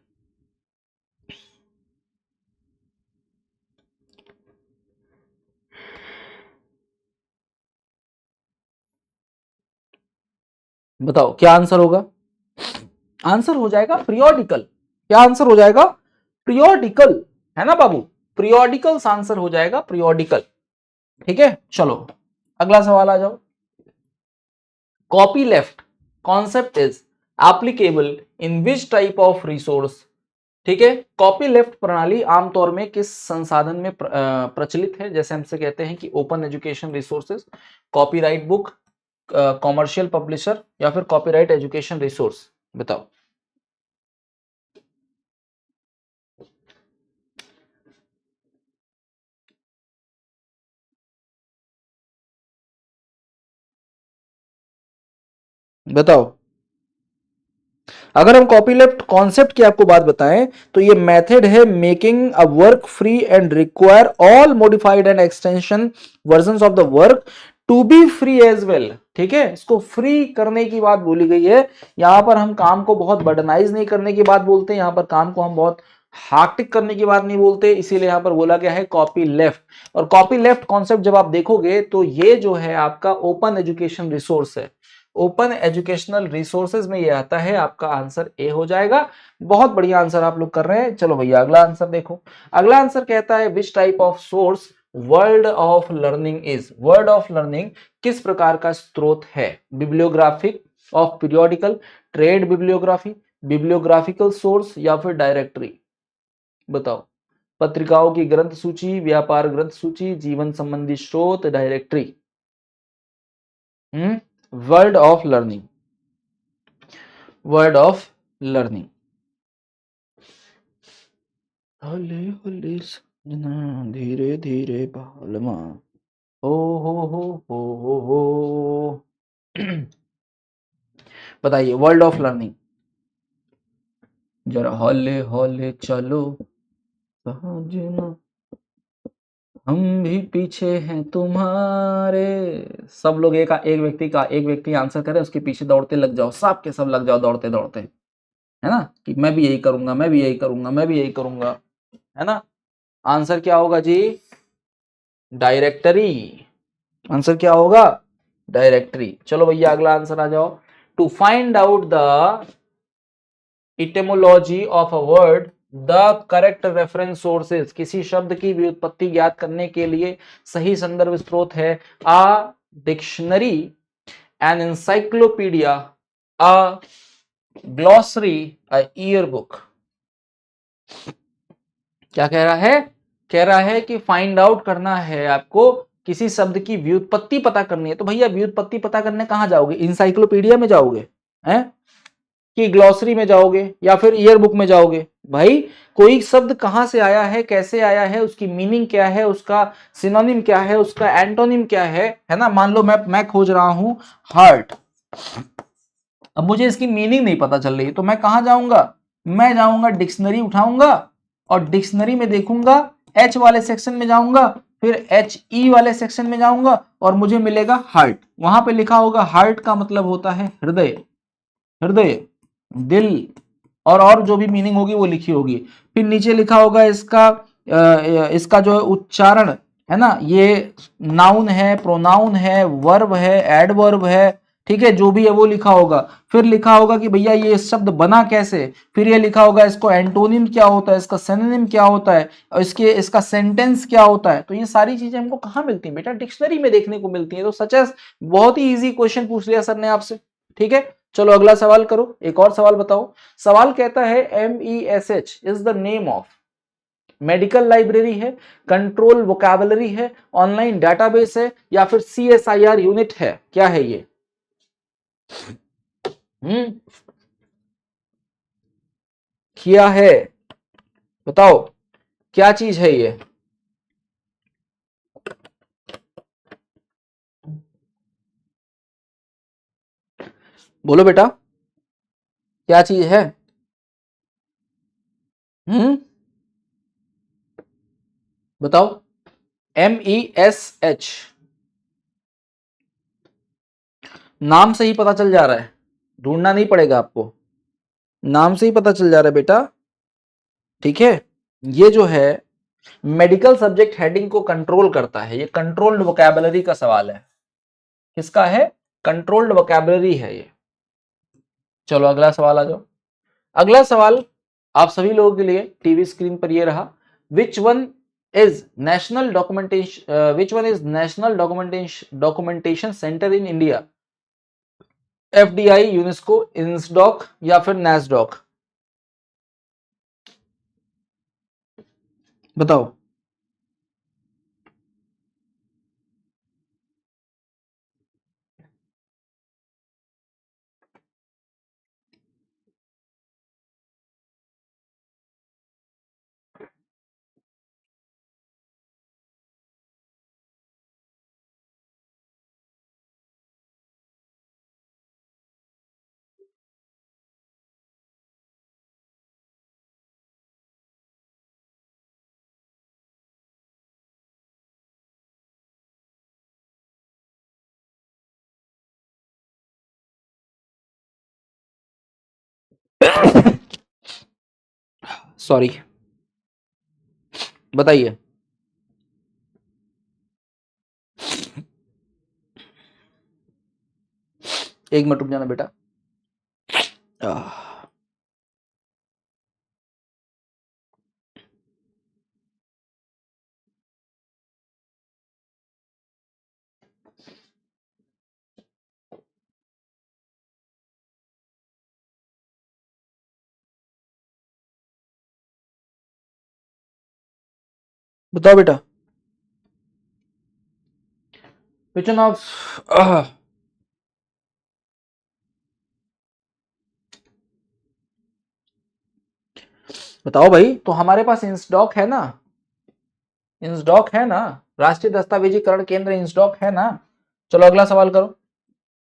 बताओ क्या आंसर होगा? आंसर हो जाएगा पीरियोडिकल। क्या आंसर हो जाएगा? पीरियोडिकल, है ना बाबू, पीरियोडिकल आंसर हो जाएगा, पीरियोडिकल। ठीक है, चलो अगला सवाल आ जाओ। Copy left concept is applicable in which type of resource? ठीक है, कॉपी लेफ्ट प्रणाली आमतौर में किस संसाधन में प्रचलित है? जैसे हमसे कहते हैं कि open education resources, copyright book, commercial publisher, या फिर कॉपीराइट एजुकेशन रिसोर्स। बताओ। बताओ, अगर हम कॉपी लेफ्ट कॉन्सेप्ट की आपको बात बताएं तो ये मेथड है making a work free and require all modified and extension versions of the work to be free as well. ठीक है, इसको फ्री करने की बात बोली गई है। यहां पर हम काम को बहुत बर्डनाइज नहीं करने की बात बोलते हैं, यहां पर काम को हम बहुत हार्टिक करने की बात नहीं बोलते, इसीलिए यहां पर बोला गया है कॉपी लेफ्ट। और कॉपी लेफ्ट कॉन्सेप्ट जब आप देखोगे तो ये जो है आपका ओपन एजुकेशन रिसोर्स है, ओपन एजुकेशनल रिसोर्सेज में ये आता है, आपका आंसर ए हो जाएगा। बहुत बढ़िया आंसर आप लोग कर रहे हैं। चलो भैया अगला आंसर देखो। अगला आंसर कहता है which type of source World of Learning is? World of Learning किस प्रकार का स्रोत है? Bibliographic of periodical, trade bibliography, bibliographical source, या फिर डायरेक्टरी? बताओ। पत्रिकाओं की ग्रंथ सूची, व्यापार ग्रंथ सूची, जीवन संबंधी स्रोत, directory. World of learning, word of learning. हले हले सजना धीरे धीरे बालमा, हो हो। बताइए, वर्ल्ड ऑफ लर्निंग। जरा हौले हौले चलो सजना, हम भी पीछे हैं तुम्हारे। सब लोग एक व्यक्ति आंसर करे, उसके पीछे दौड़ते लग जाओ, सब के सब लग जाओ दौड़ते दौड़ते, है ना, कि मैं भी यही करूंगा, मैं भी यही करूंगा, मैं भी यही करूंगा, है ना। आंसर क्या होगा जी? डायरेक्टरी। आंसर क्या होगा? डायरेक्टरी। चलो भैया अगला आंसर आ जाओ। To find out the etymology of a word the correct reference sources, किसी शब्द की व्युत्पत्ति ज्ञात करने के लिए सही संदर्भ स्रोत है a dictionary, an encyclopedia, a glossary, a year book. क्या कह रहा है? कह रहा है कि फाइंड आउट करना है आपको, किसी शब्द की व्युत्पत्ति पता करनी है। तो भैया व्युत्पत्ति पता करने कहां जाओगे? इंसाइक्लोपीडिया में जाओगे? हैं? कि ग्लॉसरी में जाओगे या फिर ईयर बुक में जाओगे? भाई कोई शब्द कहां से आया है, कैसे आया है, उसकी मीनिंग क्या है, उसका सिनोनिम क्या है, उसका एंटोनिम क्या है ना। मान लो मैं खोज रहा हूं हार्ट, अब मुझे इसकी मीनिंग नहीं पता चल रही तो मैं कहां जाऊंगा? मैं जाऊंगा डिक्शनरी उठाऊंगा और डिक्शनरी में देखूंगा, एच वाले सेक्शन में जाऊंगा, फिर एच ई वाले सेक्शन में जाऊंगा और मुझे मिलेगा हार्ट। वहां पे लिखा होगा हार्ट का मतलब होता है हृदय, हृदय, दिल, और जो भी मीनिंग होगी वो लिखी होगी। फिर नीचे लिखा होगा इसका जो उच्चारण है ना, ये नाउन है, प्रोनाउन है, वर्ब है, एडवर्ब है, ठीक है, जो भी है वो लिखा होगा। फिर लिखा होगा कि भैया ये शब्द बना कैसे, फिर ये लिखा होगा इसको एंटोनिम क्या होता है, इसका सिनोनिम क्या होता है, और इसका सेंटेंस क्या होता है। तो ये सारी चीजें हमको कहाँ मिलती हैं बेटा? डिक्शनरी में देखने को मिलती है। तो सच एस बहुत ही इजी क्वेश्चन पूछ लिया सर ने आपसे, ठीक है। चलो अगला सवाल करो, एक और सवाल बताओ। सवाल कहता है MESH is the name of medical library है, कंट्रोल वोकैबुलरी है, ऑनलाइन डेटाबेस है, या फिर CSIR यूनिट है? क्या है ये? क्या है बताओ, क्या चीज है ये? बोलो बेटा, क्या चीज है? बताओ। MESH नाम से ही पता चल जा रहा है, ढूंढना नहीं पड़ेगा आपको, नाम से ही पता चल जा रहा है बेटा, ठीक है। ये जो है मेडिकल सब्जेक्ट हेडिंग को कंट्रोल करता है, ये कंट्रोल्ड वोकैबुलरी का सवाल है। किसका है? कंट्रोल्ड वोकैबुलरी है ये। चलो अगला सवाल आ जाओ। अगला सवाल आप सभी लोगों के लिए टीवी स्क्रीन पर ये रहा। Which one is national documentation centre in India? FDI, UNESCO, INSDOC या फिर नेस्डॉक? बताओ। सॉरी, बताइए। एक मिनट रुक जाना बेटा। बताओ बेटा। विच वन ऑफ बताओ भाई। तो हमारे पास इंसडॉक है ना, इंसडॉक है ना, राष्ट्रीय दस्तावेजीकरण केंद्र इंसडॉक है ना। चलो अगला सवाल करो।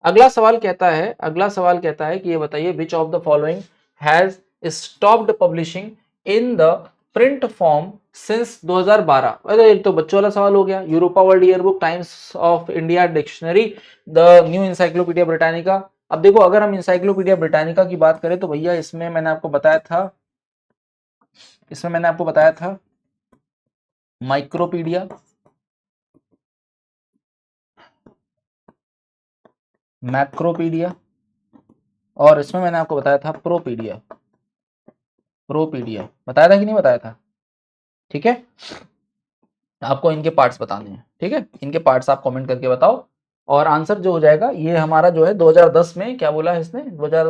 अगला सवाल कहता है कि ये बताइए विच of the following has stopped publishing in the print form since 2012? अरे ये तो बच्चों वाला सवाल हो गया। Europa world year book, times of India dictionary, the new encyclopedia Britannica. अब देखो अगर हम इंसाइक्लोपीडिया ब्रिटानिका की बात करें तो भैया इसमें मैंने आपको बताया था माइक्रोपीडिया, मैक्रोपीडिया, और इसमें मैंने आपको बताया था प्रोपीडिया। प्रोपीडिया बताया था कि नहीं बताया था? ठीक है, आपको इनके पार्ट्स बताने हैं, ठीक है, इनके पार्ट्स आप कमेंट करके बताओ। और आंसर जो हो जाएगा ये हमारा जो है 2010 में, क्या बोला है इसने, 2000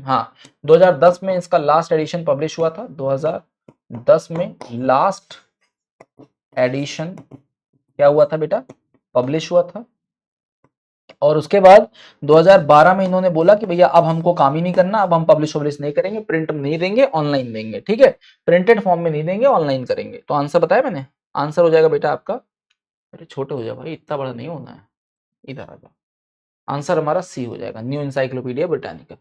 हाँ 2010 में इसका लास्ट एडिशन पब्लिश हुआ था। 2010 में लास्ट एडिशन क्या हुआ था बेटा? पब्लिश हुआ था। और उसके बाद 2012 में इन्होंने बोला कि भैया अब हमको काम ही नहीं करना, अब हम पब्लिश नहीं करेंगे, प्रिंट नहीं देंगे, ऑनलाइन देंगे। ठीक है, प्रिंटेड फॉर्म में नहीं देंगे, ऑनलाइन करेंगे। तो आंसर बताया मैंने, आंसर हो जाएगा बेटा आपका, अरे छोटे हो जाए भाई, इतना बड़ा नहीं होना है, इधर आ जाओ। आंसर हमारा सी हो जाएगा, न्यू इंसाइक्लोपीडिया ब्रिटानिका।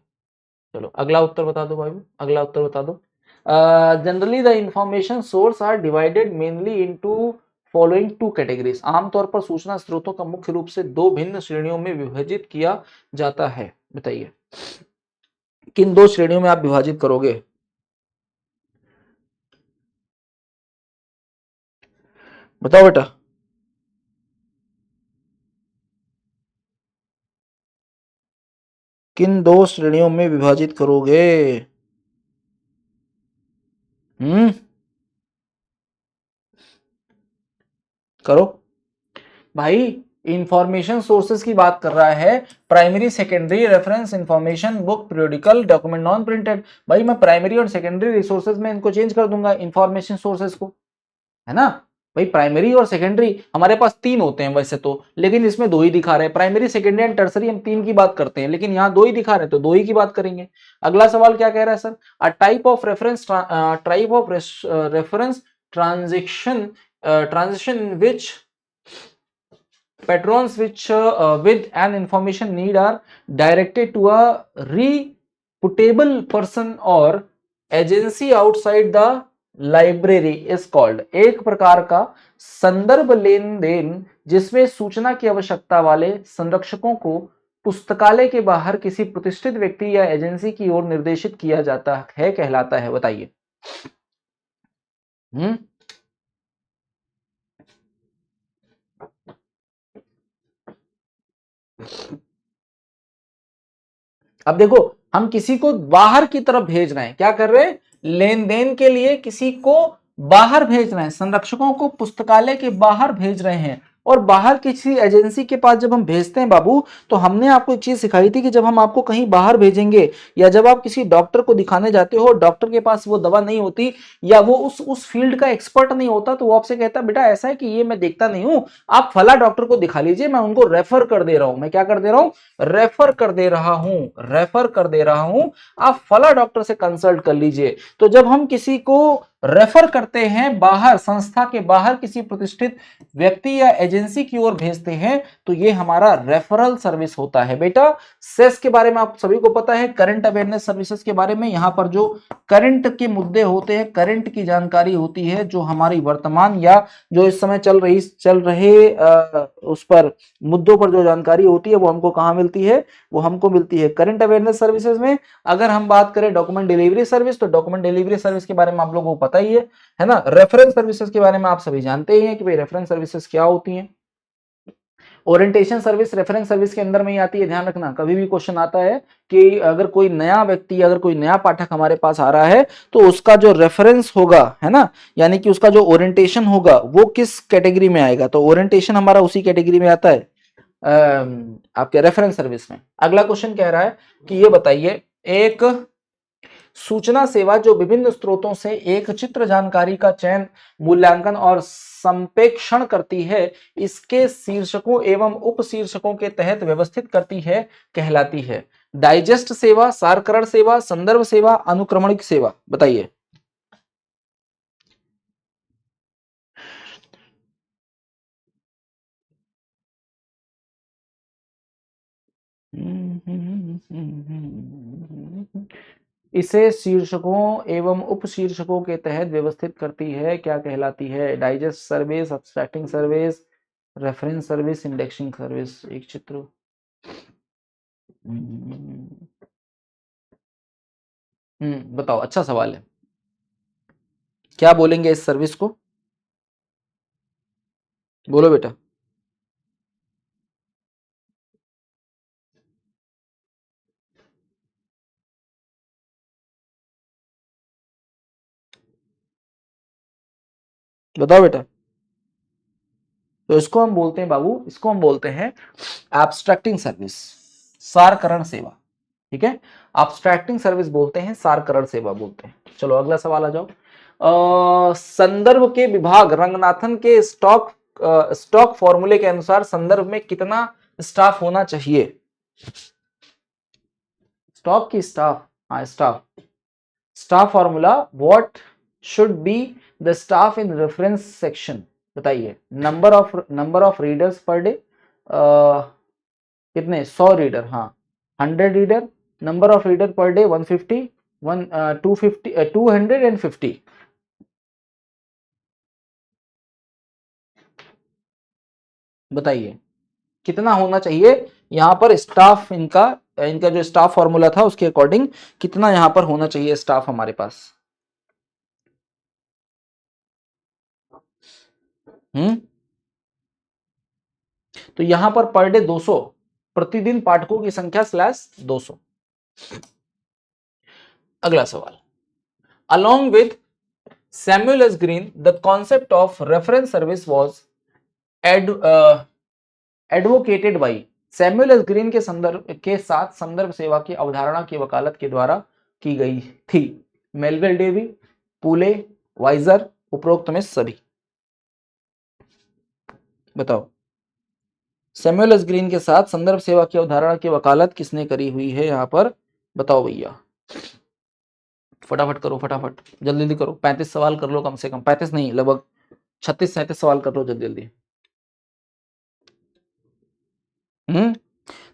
चलो अगला उत्तर बता दो भाई, अगला उत्तर बता दो। Generally the information source are divided mainly into following two categories. आमतौर पर सूचना स्रोतों का मुख्य रूप से दो भिन्न श्रेणियों में विभाजित किया जाता है। बताइए किन दो श्रेणियों में आप विभाजित करोगे? बताओ बेटा। किन दो श्रेणियों में विभाजित करोगे? हम्म, करो भाई। इंफॉर्मेशन सोर्सेज की बात कर रहा है, primary secondary reference information book periodical document non printed. भाई मैं प्राइमरी और सेकेंडरी रिसोर्सेज में इनको चेंज कर दूंगा इंफॉर्मेशन सोर्सेज को, है ना। भाई प्राइमरी और सेकेंडरी हमारे पास तीन होते हैं वैसे तो, लेकिन इसमें दो ही दिखा रहे हैं। प्राइमरी सेकेंडरी एंड टर्सरी हम तीन की बात करते हैं, लेकिन यहाँ दो ही दिखा रहे हैं तो दो ही की बात करेंगे। अगला सवाल क्या कह रहा है sir? A type of reference transaction transaction which patrons which with an information need are directed to a reputable person or agency outside the library is called। एक प्रकार का संदर्भ लेन देन जिसमें सूचना की आवश्यकता वाले संरक्षकों को पुस्तकालय के बाहर किसी प्रतिष्ठित व्यक्ति या एजेंसी की ओर निर्देशित किया जाता है कहलाता है। बताइए। अब देखो, हम किसी को बाहर की तरफ भेज रहे हैं, क्या कर रहे हैं? लेन देन के लिए किसी को बाहर भेज रहे हैं, संरक्षकों को पुस्तकालय के बाहर भेज रहे हैं। और बाहर किसी एजेंसी के पास जब हम भेजते हैं बाबू, तो हमने आपको एक चीज सिखाई थी कि जब हम आपको कहीं बाहर भेजेंगे या जब आप किसी डॉक्टर को दिखाने जाते हो, डॉक्टर के पास वो दवा नहीं होती या वो उस फील्ड का एक्सपर्ट नहीं होता, तो वो आपसे कहता बेटा ऐसा है कि ये मैं देखता नहीं हूं, आप फला डॉक्टर को दिखा लीजिए, मैं उनको रेफर कर दे रहा हूं। मैं क्या कर दे रहा हूं? रेफर कर दे रहा हूं, रेफर कर दे रहा हूं, आप फला डॉक्टर से कंसल्ट कर लीजिए। तो जब हम किसी को रेफर करते हैं बाहर, संस्था के बाहर किसी प्रतिष्ठित व्यक्ति या एजेंसी की ओर भेजते हैं, तो ये हमारा रेफरल सर्विस होता है। बेटा सेस के बारे में आप सभी को पता है, करंट अवेयरनेस सर्विसेज के बारे में। यहां पर जो करंट के मुद्दे होते हैं, करंट की जानकारी होती है, जो हमारी वर्तमान या जो इस समय चल रहे उस पर मुद्दों पर जो जानकारी होती है, वो हमको कहां मिलती है? वो हमको मिलती है करंट अवेयरनेस सर्विसेज में। अगर हम बात करें डॉक्यूमेंट डिलीवरी सर्विस, तो डॉक्यूमेंट डिलीवरी सर्विस के बारे में आप लोगों को पता ही है ना। रेफरेंस सर्विसेज के बारे में आप सभी जानते ही हैं कि भाई रेफरेंस सर्विसेज क्या होती हैं। ओरिएंटेशन सर्विस रेफरेंस सर्विस के अंदर में ही आती है। ध्यान रखना, कभी भी क्वेश्चन आता है कि अगर कोई नया व्यक्ति, अगर कोई नया पाठक हमारे पास आ रहा है, तो उसका जो रेफरेंस होगा, है ना, यानी कि उसका जो ओरिएंटेशन होगा वो किस कैटेगरी में आएगा? तो ओरिएंटेशन हमारा उसी कैटेगरी में आता है आपके रेफरेंस सर्विस में। अगला क्वेश्चन कह रहा है कि ये बताइए, एक सूचना सेवा जो विभिन्न स्रोतों से एक चित्र जानकारी का चयन, मूल्यांकन और संप्रेषण करती है, इसके शीर्षकों एवं उपशीर्षकों के तहत व्यवस्थित करती है कहलाती है। डाइजेस्ट सेवा, सारकरण सेवा, संदर्भ सेवा, अनुक्रमणिक सेवा। बताइए। इसे शीर्षकों एवं उपशीर्षकों के तहत व्यवस्थित करती है, क्या कहलाती है? Digest service, abstracting service, reference service, indexing service. एक चित्र। बताओ, अच्छा सवाल है। क्या बोलेंगे इस सर्विस को? बोलो बेटा। बताओ बेटा। तो इसको हम बोलते हैं बाबू, इसको हम बोलते हैं एब्स्ट्रैक्टिंग सर्विस, सारकरण सेवा। ठीक है, एब्स्ट्रैक्टिंग सर्विस बोलते हैं, सारकरण सेवा बोलते हैं। चलो अगला सवाल आ जाओ। संदर्भ के विभाग रंगनाथन के स्टॉक फॉर्मूले के अनुसार संदर्भ में कितना स्टाफ होना चाहिए? स्टॉप की स्टाफ, हाँ staff, staff formula, what should be the staff in reference section, बताइए। Number of readers per day, कितने, 100 रीडर, हाँ 100 reader, number of reader per day 150, 250, 250, बताइए कितना होना चाहिए यहाँ पर स्टाफ, इनका इनका जो स्टाफ फॉर्मूला था उसके अकॉर्डिंग कितना यहाँ पर होना चाहिए स्टाफ हमारे पास। तो यहां पर डे 200, प्रतिदिन पाठकों की संख्या स्लैश 200। अगला सवाल, along with Samuel S green the concept of reference service was advocated by, Samuel S green के संदर्भ के साथ संदर्भ सेवा की अवधारणा की वकालत के द्वारा की गई थी। मेलविल डेवी, पूले, वाइजर, उपरोक्त में सभी, बताओ। सैमुअल एस ग्रीन के साथ संदर्भ सेवा की अवधारणा की वकालत किसने करी हुई है यहां पर, बताओ भैया, फटाफट करो, फटाफट जल्दी जल्दी करो, 35 सवाल कर लो कम से कम, 35 नहीं लगभग 36-37 सवाल कर लो जल्दी जल्दी।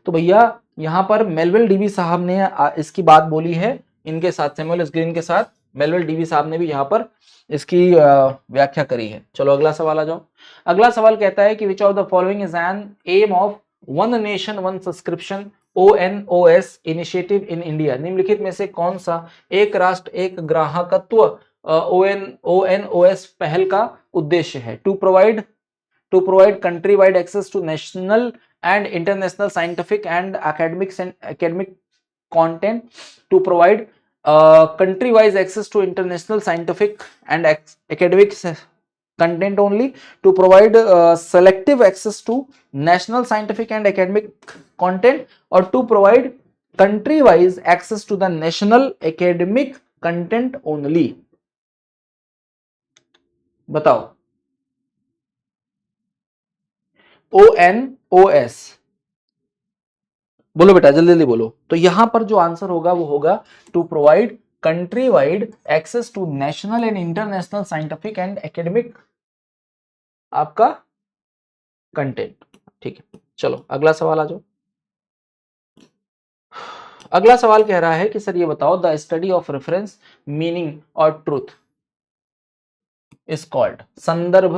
तो भैया यहाँ पर मेलविल डीवी साहब ने इसकी बात बोली है, इनके साथ सैमुअल एस ग्रीन के साथ मेलविल डीवी साहब ने भी यहाँ पर इसकी व्याख्या करी है। चलो अगला सवाल आ जाओ। अगला सवाल कहता है कि which of the following is an aim of one nation one subscription ONOS initiative in India, निम्नलिखित में से कौन सा एक राष्ट्र एक ग्राहकत्व ONOS पहल का उद्देश्य है? To provide country wide access to national and international scientific and academic content, to provide country wise access to international scientific and academic content only, to provide selective access to national scientific and academic content, or to provide country wise access to the national academic content only, बताओ। ONOS, बोलो बेटा जल्दी जल्दी बोलो। तो यहां पर जो आंसर होगा वो होगा to provide country wide access to national and international scientific and academic आपका कंटेंट। ठीक है, चलो अगला सवाल आ जाओ। अगला सवाल कह रहा है कि सर ये बताओ, the study of reference meaning और ट्रूथ इज कॉल्ड, संदर्भ,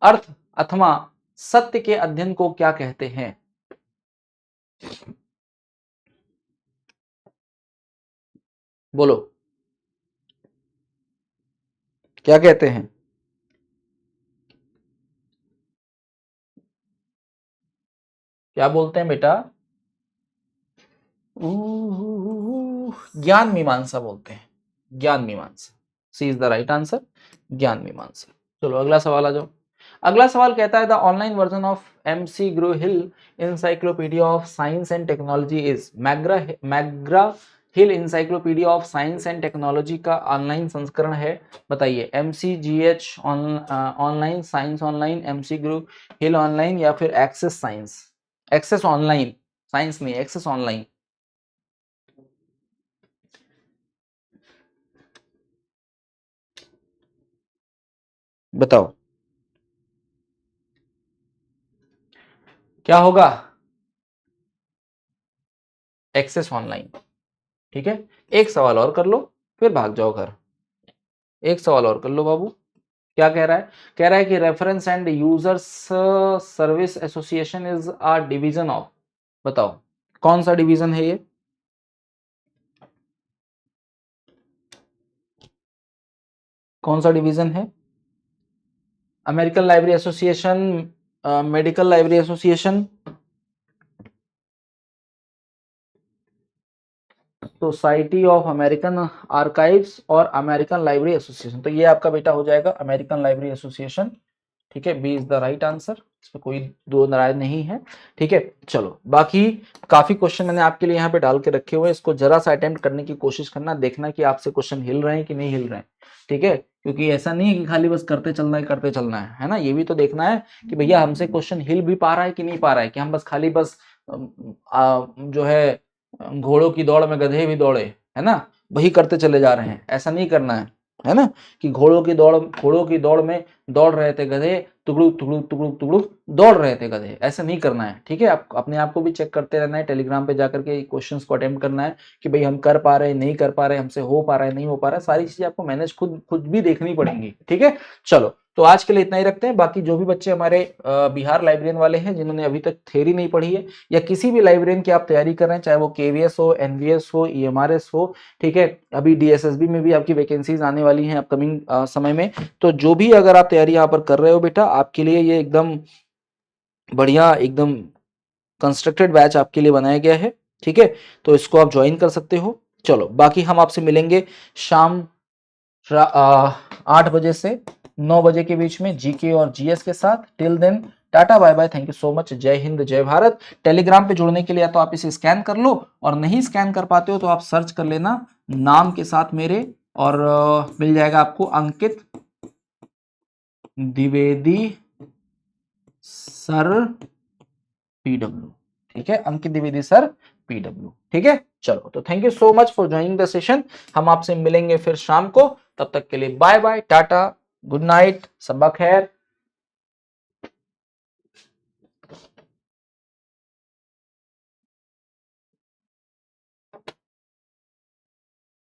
अर्थ अथवा सत्य के अध्ययन को क्या कहते हैं? बोलो क्या कहते हैं? क्या बोलते हैं बेटा? ज्ञान मीमांसा बोलते हैं, ज्ञान मीमांसा, सी इज द राइट आंसर, ज्ञान मीमांसा। चलो अगला सवाल आ जाओ। अगला सवाल कहता है the online version of MC Graw Hill encyclopedia of science and technology is, McGraw Hill encyclopedia of science and technology का ऑनलाइन संस्करण है, बताइए। MCGH online, science online, MC Graw Hill online, या फिर access science, access online, science नहीं access online, बताओ क्या होगा? Access online. ठीक है, एक सवाल और कर लो फिर भाग जाओ घर, एक सवाल और कर लो बाबू। क्या कह रहा है? कह रहा है कि reference and users service association is a division of, बताओ कौन सा डिवीजन है ये? कौन सा डिवीजन है? American library association, medical library association, society of American archives और अमेरिकन लाइब्रेरी एसोसिएशन। तो ये आपका बेटा हो जाएगा अमेरिकन लाइब्रेरी एसोसिएशन। ठीक है, B is the right answer, इसमें कोई दो नाराज नहीं है। ठीक है, चलो बाकी काफी क्वेश्चन मैंने आपके लिए यहाँ पे डाल के रखे हुए हैं, इसको जरा सा अटेम्प्ट करने की कोशिश करना, देखना कि आपसे क्वेश्चन हिल रहे हैं कि नहीं हिल रहे हैं। ठीक है, क्योंकि ऐसा नहीं है कि खाली बस करते चलना है ना, ये भी तो देखना है कि भैया हमसे क्वेश्चन हिल भी पा रहा है कि नहीं पा रहा है, कि हम बस खाली बस जो है घोड़ों की दौड़ में गधे भी दौड़े, है ना, वही करते चले जा रहे हैं, ऐसा नहीं करना है ना, कि घोड़ों की दौड़ में दौड़ रहे थे गधे, टुकड़ुक टुकड़ुक टुकड़ुक टुकड़ुक दौड़ रहे थे गधे, ऐसा नहीं करना है, ठीक है। आप अपने आप को भी चेक करते रहना है, टेलीग्राम पे जाकर के क्वेश्चंस को अटेम्प्ट करना है कि भाई हम कर पा रहे हैं नहीं कर पा रहे, हमसे हो पा रहा है नहीं हो पा रहा है, सारी चीजें आपको मैनेज खुद भी देखनी पड़ेंगी, ठीक है। चलो, तो आज के लिए इतना ही रखते हैं। बाकी जो भी बच्चे हमारे बिहार लाइब्रेरियन वाले हैं जिन्होंने अभी तक थ्योरी नहीं पढ़ी है, या किसी भी लाइब्रेरियन की आप तैयारी कर रहे हैं, चाहे वो केवीएस हो, एनवीएस हो, ईएमआरएस हो, ठीक है, अभी डीएसएसबी में भी आपकी वैकेंसीज आने वाली हैं अपकमिंग समय में, तो जो भी अगर आप तैयारी यहाँ पर कर रहे हो बेटा, आपके लिए ये एकदम बढ़िया, एकदम कंस्ट्रक्टेड बैच आपके लिए बनाया गया है, ठीक है, तो इसको आप ज्वाइन कर सकते हो। चलो, बाकी हम आपसे मिलेंगे शाम 8 बजे से 9 बजे के बीच में जीके और जीएस के साथ। Till then, tata bye bye, thank you so much, जय हिंद जय भारत। टेलीग्राम पे जुड़ने के लिए या तो आप इसे स्कैन कर लो, और नहीं स्कैन कर पाते हो तो आप सर्च कर लेना नाम के साथ मेरे, और मिल जाएगा आपको अंकित द्विवेदी सर पीडब्ल्यू, ठीक है, अंकित द्विवेदी सर पीडब्ल्यू, ठीक है। चलो, तो thank you so much for joining the session. हम आपसे मिलेंगे फिर शाम को, तब तक के लिए bye bye, tata, good night, सबा खैर,